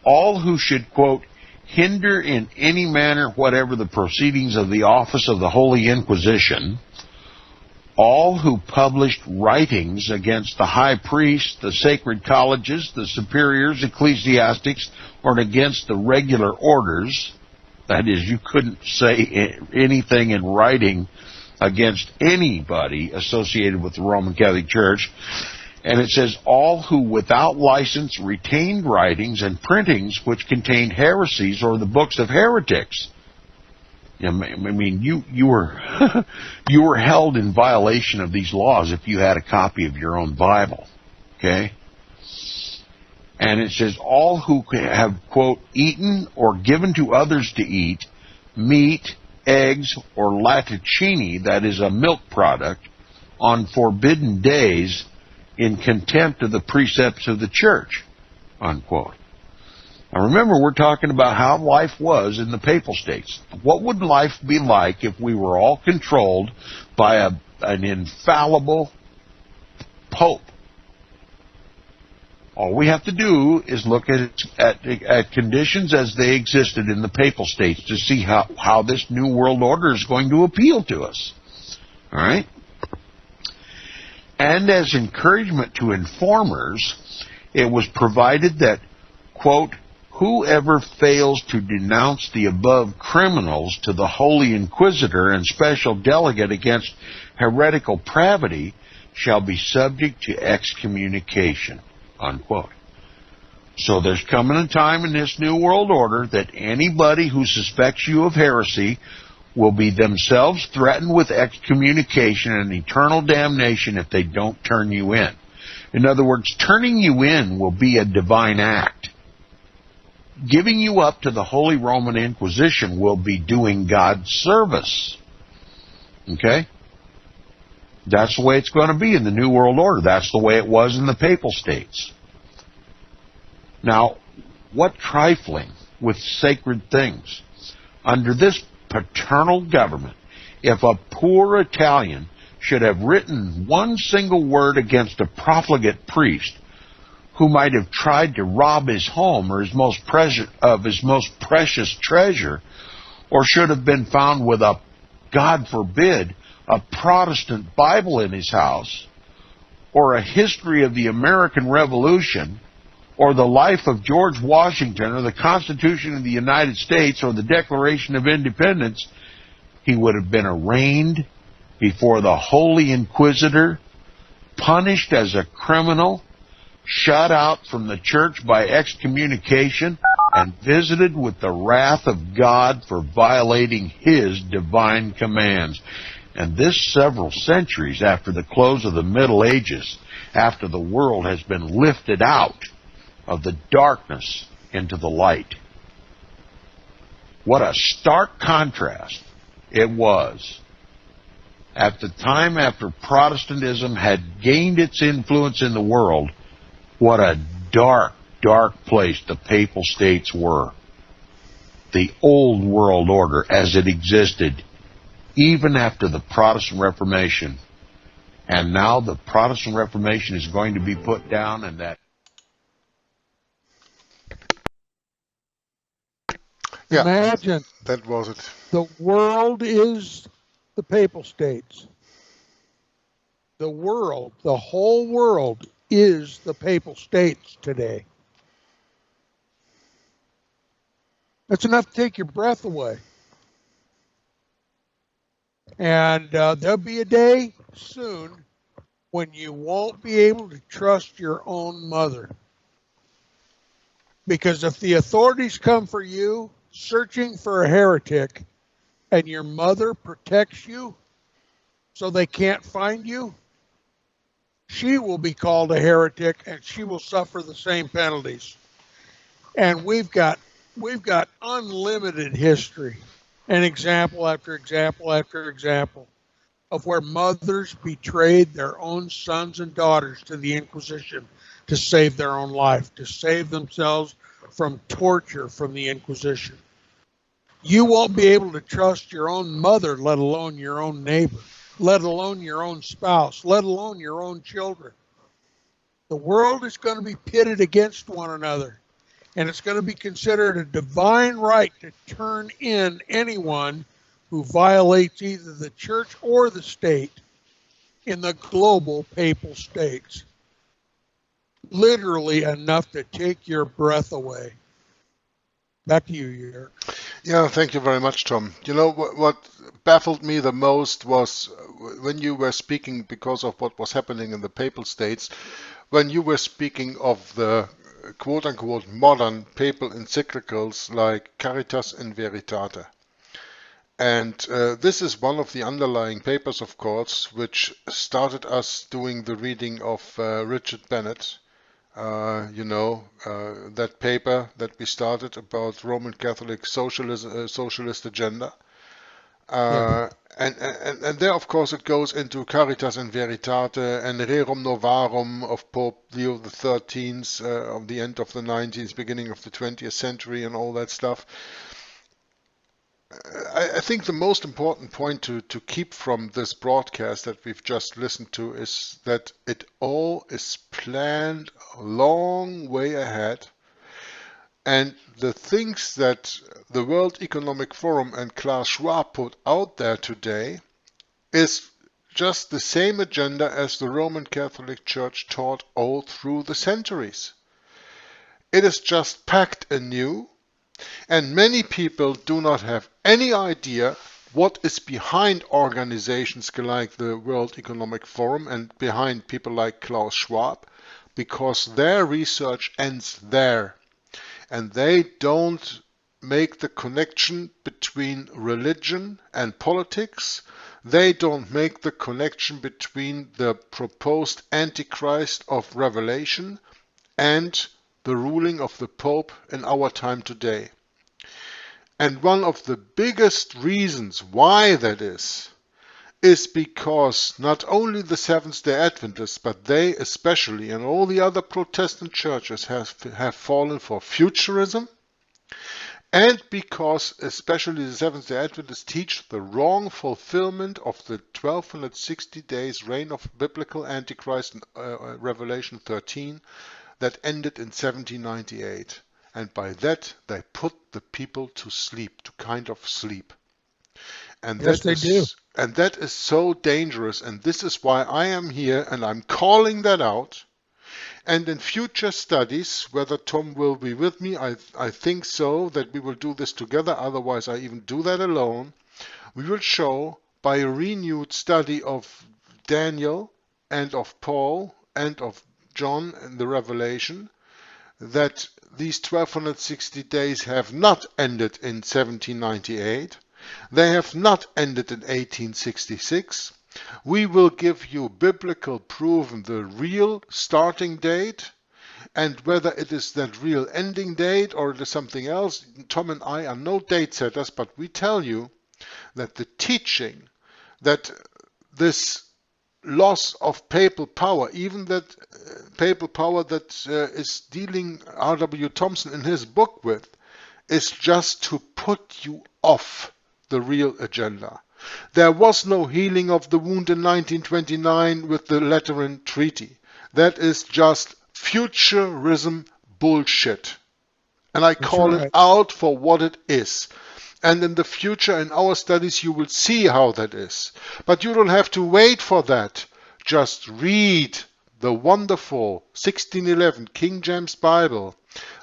all who should, quote, hinder in any manner whatever the proceedings of the office of the Holy Inquisition, all who published writings against the high priests, the sacred colleges, the superiors, ecclesiastics, or against the regular orders. That is, you couldn't say anything in writing against anybody associated with the Roman Catholic Church. And it says, all who without license retained writings and printings which contained heresies or the books of heretics. I mean, you were you were held in violation of these laws if you had a copy of your own Bible. Okay? And it says, all who have, quote, eaten or given to others to eat meat, eggs, or latticini, that is a milk product, on forbidden days in contempt of the precepts of the church, unquote. Now remember, we're talking about how life was in the Papal States. What would life be like if we were all controlled by an infallible pope? All we have to do is look at conditions as they existed in the Papal States to see how this New World Order is going to appeal to us. All right? And as encouragement to informers, it was provided that, quote, whoever fails to denounce the above criminals to the Holy Inquisitor and Special Delegate against heretical pravity shall be subject to excommunication, unquote. So there's coming a time in this New World Order that anybody who suspects you of heresy will be themselves threatened with excommunication and eternal damnation if they don't turn you in. In other words, turning you in will be a divine act. Giving you up to the Holy Roman Inquisition will be doing God's service. Okay? That's the way it's going to be in the New World Order. That's the way it was in the Papal States. Now, what trifling with sacred things. Under this paternal government, if a poor Italian should have written one single word against a profligate priest who might have tried to rob his home or his most precious treasure, or should have been found with a, God forbid, a Protestant Bible in his house, or a history of the American Revolution, or the life of George Washington, or the Constitution of the United States, or the Declaration of Independence, he would have been arraigned before the Holy Inquisitor, punished as a criminal, shut out from the church by excommunication, and visited with the wrath of God for violating His divine commands. And this several centuries after the close of the Middle Ages, after the world has been lifted out of the darkness into the light. What a stark contrast it was at the time after Protestantism had gained its influence in the world. What a dark, dark place the Papal States were. The old world order as it existed even after the Protestant Reformation. And now the Protestant Reformation is going to be put down, and that... Yeah, Imagine that was it. the world is the Papal States. The world, the whole world is the Papal States today. That's enough to take your breath away. And there'll be a day soon when you won't be able to trust your own mother. Because if the authorities come for you searching for a heretic and your mother protects you so they can't find you, she will be called a heretic and she will suffer the same penalties. And we've got unlimited history, and example after example after example of where mothers betrayed their own sons and daughters to the Inquisition to save their own life, to save themselves from torture from the Inquisition. You won't be able to trust your own mother, let alone your own neighbor, let alone your own spouse, let alone your own children. The world is going to be pitted against one another, and it's going to be considered a divine right to turn in anyone who violates either the church or the state in the global Papal States. Literally enough to take your breath away. Back to you, Jörg. Yeah, thank you very much, Tom. You know, what baffled me the most was when you were speaking, because of what was happening in the Papal States, when you were speaking of the quote-unquote modern papal encyclicals like Caritas in Veritate. And this is one of the underlying papers, of course, which started us doing the reading of Richard Bennett. That paper that we started about Roman Catholic socialist agenda. And there, of course, it goes into Caritas in Veritate and Rerum Novarum of Pope Leo XIII of the end of the 19th, beginning of the 20th century and all that stuff. I think the most important point to keep from this broadcast that we've just listened to is that it all is planned a long way ahead. And the things that the World Economic Forum and Klaus Schwab put out there today is just the same agenda as the Roman Catholic Church taught all through the centuries. It is just packed anew, and many people do not have any idea what is behind organizations like the World Economic Forum and behind people like Klaus Schwab, because their research ends there. And they don't make the connection between religion and politics. They don't make the connection between the proposed Antichrist of Revelation and the ruling of the Pope in our time today. And one of the biggest reasons why that is because not only the Seventh-day Adventists, but they especially and all the other Protestant churches have fallen for futurism, and because especially the Seventh-day Adventists teach the wrong fulfillment of the 1260 days reign of biblical Antichrist in Revelation 13 that ended in 1798. And by that they put the people to sleep, to kind of sleep. And yes, they do. And that is so dangerous, and this is why I am here, and I'm calling that out. And in future studies, whether Tom will be with me, I think so, that we will do this together, otherwise I even do that alone. We will show by a renewed study of Daniel and of Paul and of John and the Revelation, that these 1260 days have not ended in 1798. They have not ended in 1866. We will give you biblical proof in the real starting date, and whether it is that real ending date or it is something else. Tom and I are no date setters, but we tell you that the teaching that this loss of papal power, even that papal power that is dealing R.W. Thompson in his book with, is just to put you off the real agenda. There was no healing of the wound in 1929 with the Lateran Treaty. That is just futurism bullshit. And I call it out for what it is. And in the future, in our studies, you will see how that is. But you don't have to wait for that. Just read the wonderful 1611 King James Bible.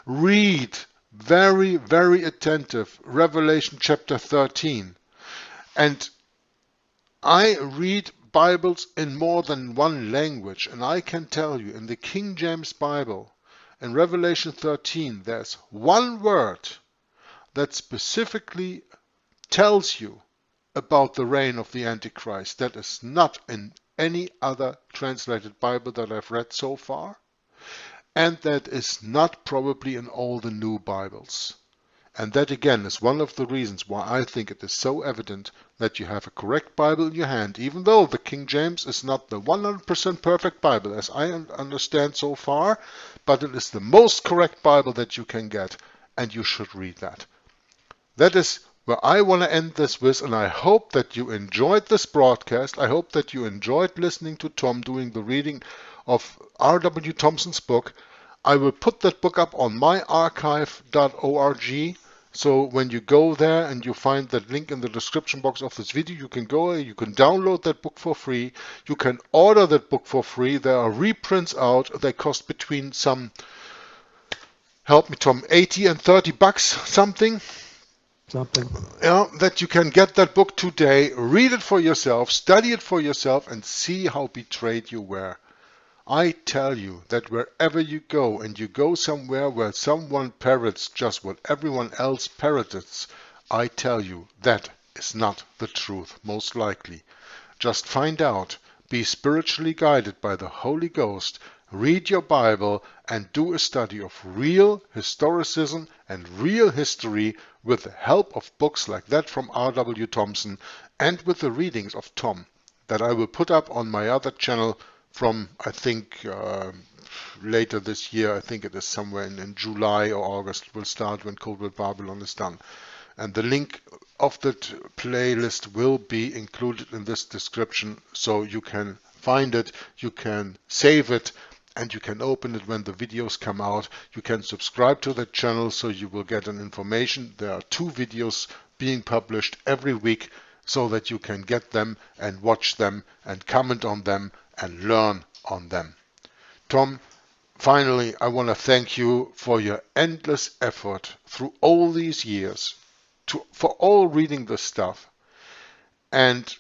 Read very, very attentive Revelation chapter 13. And I read Bibles in more than one language, and I can tell you in the King James Bible, in Revelation 13, there's one word that specifically tells you about the reign of the Antichrist. That is not in any other translated Bible that I've read so far, and that is not probably in all the new Bibles. And that again is one of the reasons why I think it is so evident that you have a correct Bible in your hand, even though the King James is not the 100% perfect Bible as I understand so far, but it is the most correct Bible that you can get, and you should read that. That is where I want to end this with, and I hope that you enjoyed this broadcast. I hope that you enjoyed listening to Tom doing the reading of R.W. Thompson's book. I will put that book up on myarchive.org. So when you go there and you find that link in the description box of this video, you can go, you can download that book for free. You can order that book for free. There are reprints out. They cost between some, help me Tom, 80 and 30 bucks, something. Yeah, that you can get that book today, read it for yourself, study it for yourself, and see how betrayed you were. I tell you that wherever you go, and you go somewhere where someone parrots just what everyone else parrots, I tell you that is not the truth, most likely. Just find out, be spiritually guided by the Holy Ghost, read your Bible, and do a study of real historicism and real history with the help of books like that from R.W. Thompson and with the readings of Tom that I will put up on my other channel from, I think, later this year. I think it is somewhere in July or August will start when Codeword Barbelon is done. And the link of the playlist will be included in this description, so you can find it, you can save it, and you can open it when the videos come out. You can subscribe to the channel so you will get an information. There are 2 videos being published every week so that you can get them and watch them and comment on them and learn on them. Tom, finally, I want to thank you for your endless effort through all these years, for all reading this stuff, and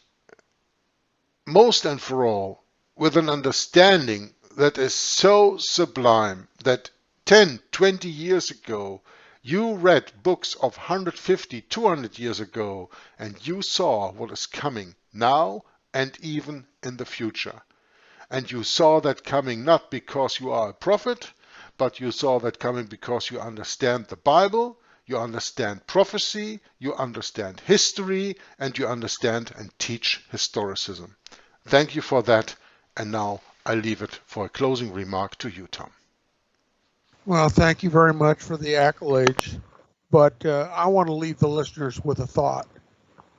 most and for all, with an understanding that is so sublime that 10, 20 years ago, you read books of 150, 200 years ago, and you saw what is coming now and even in the future. And you saw that coming not because you are a prophet, but you saw that coming because you understand the Bible, you understand prophecy, you understand history, and you understand and teach historicism. Thank you for that, and now I leave it for a closing remark to you, Tom. Well, thank you very much for the accolades, but I want to leave the listeners with a thought.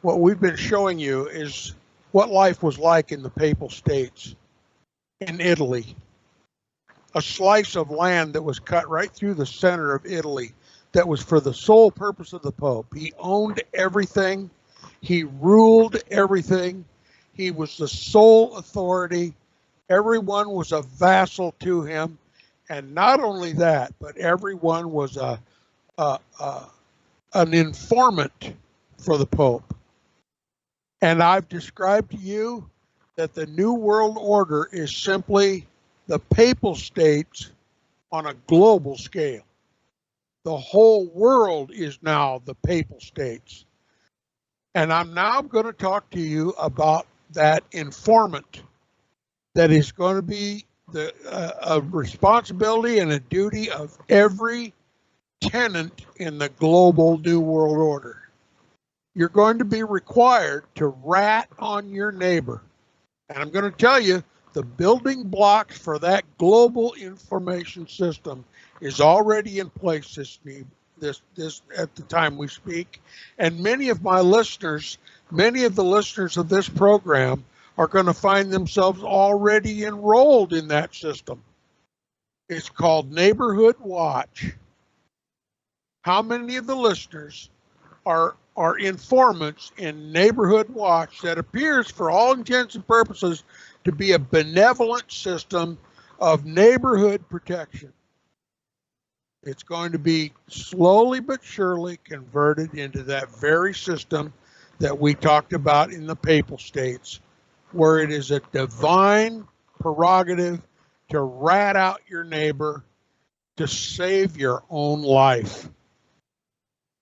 What we've been showing you is what life was like in the Papal States, in Italy. A slice of land that was cut right through the center of Italy that was for the sole purpose of the Pope. He owned everything. He ruled everything. He was the sole authority. Everyone was a vassal to him. And not only that, but everyone was an informant for the Pope. And I've described to you that the New World Order is simply the Papal States on a global scale. The whole world is now the Papal States. And I'm now going to talk to you about that informant that is going to be a responsibility and a duty of every tenant in the global New World Order. You're going to be required to rat on your neighbor. And I'm going to tell you, the building blocks for that global information system is already in place this at the time we speak. And many of the listeners of this program are going to find themselves already enrolled in that system. It's called Neighborhood Watch. How many of the listeners are informants in Neighborhood Watch that appears, for all intents and purposes, to be a benevolent system of neighborhood protection? It's going to be slowly but surely converted into that very system that we talked about in the Papal States, where it is a divine prerogative to rat out your neighbor to save your own life.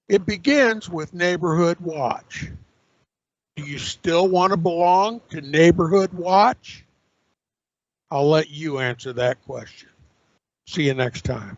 It begins with Neighborhood Watch. Do you still want to belong to Neighborhood Watch? I'll let you answer that question. See you next time.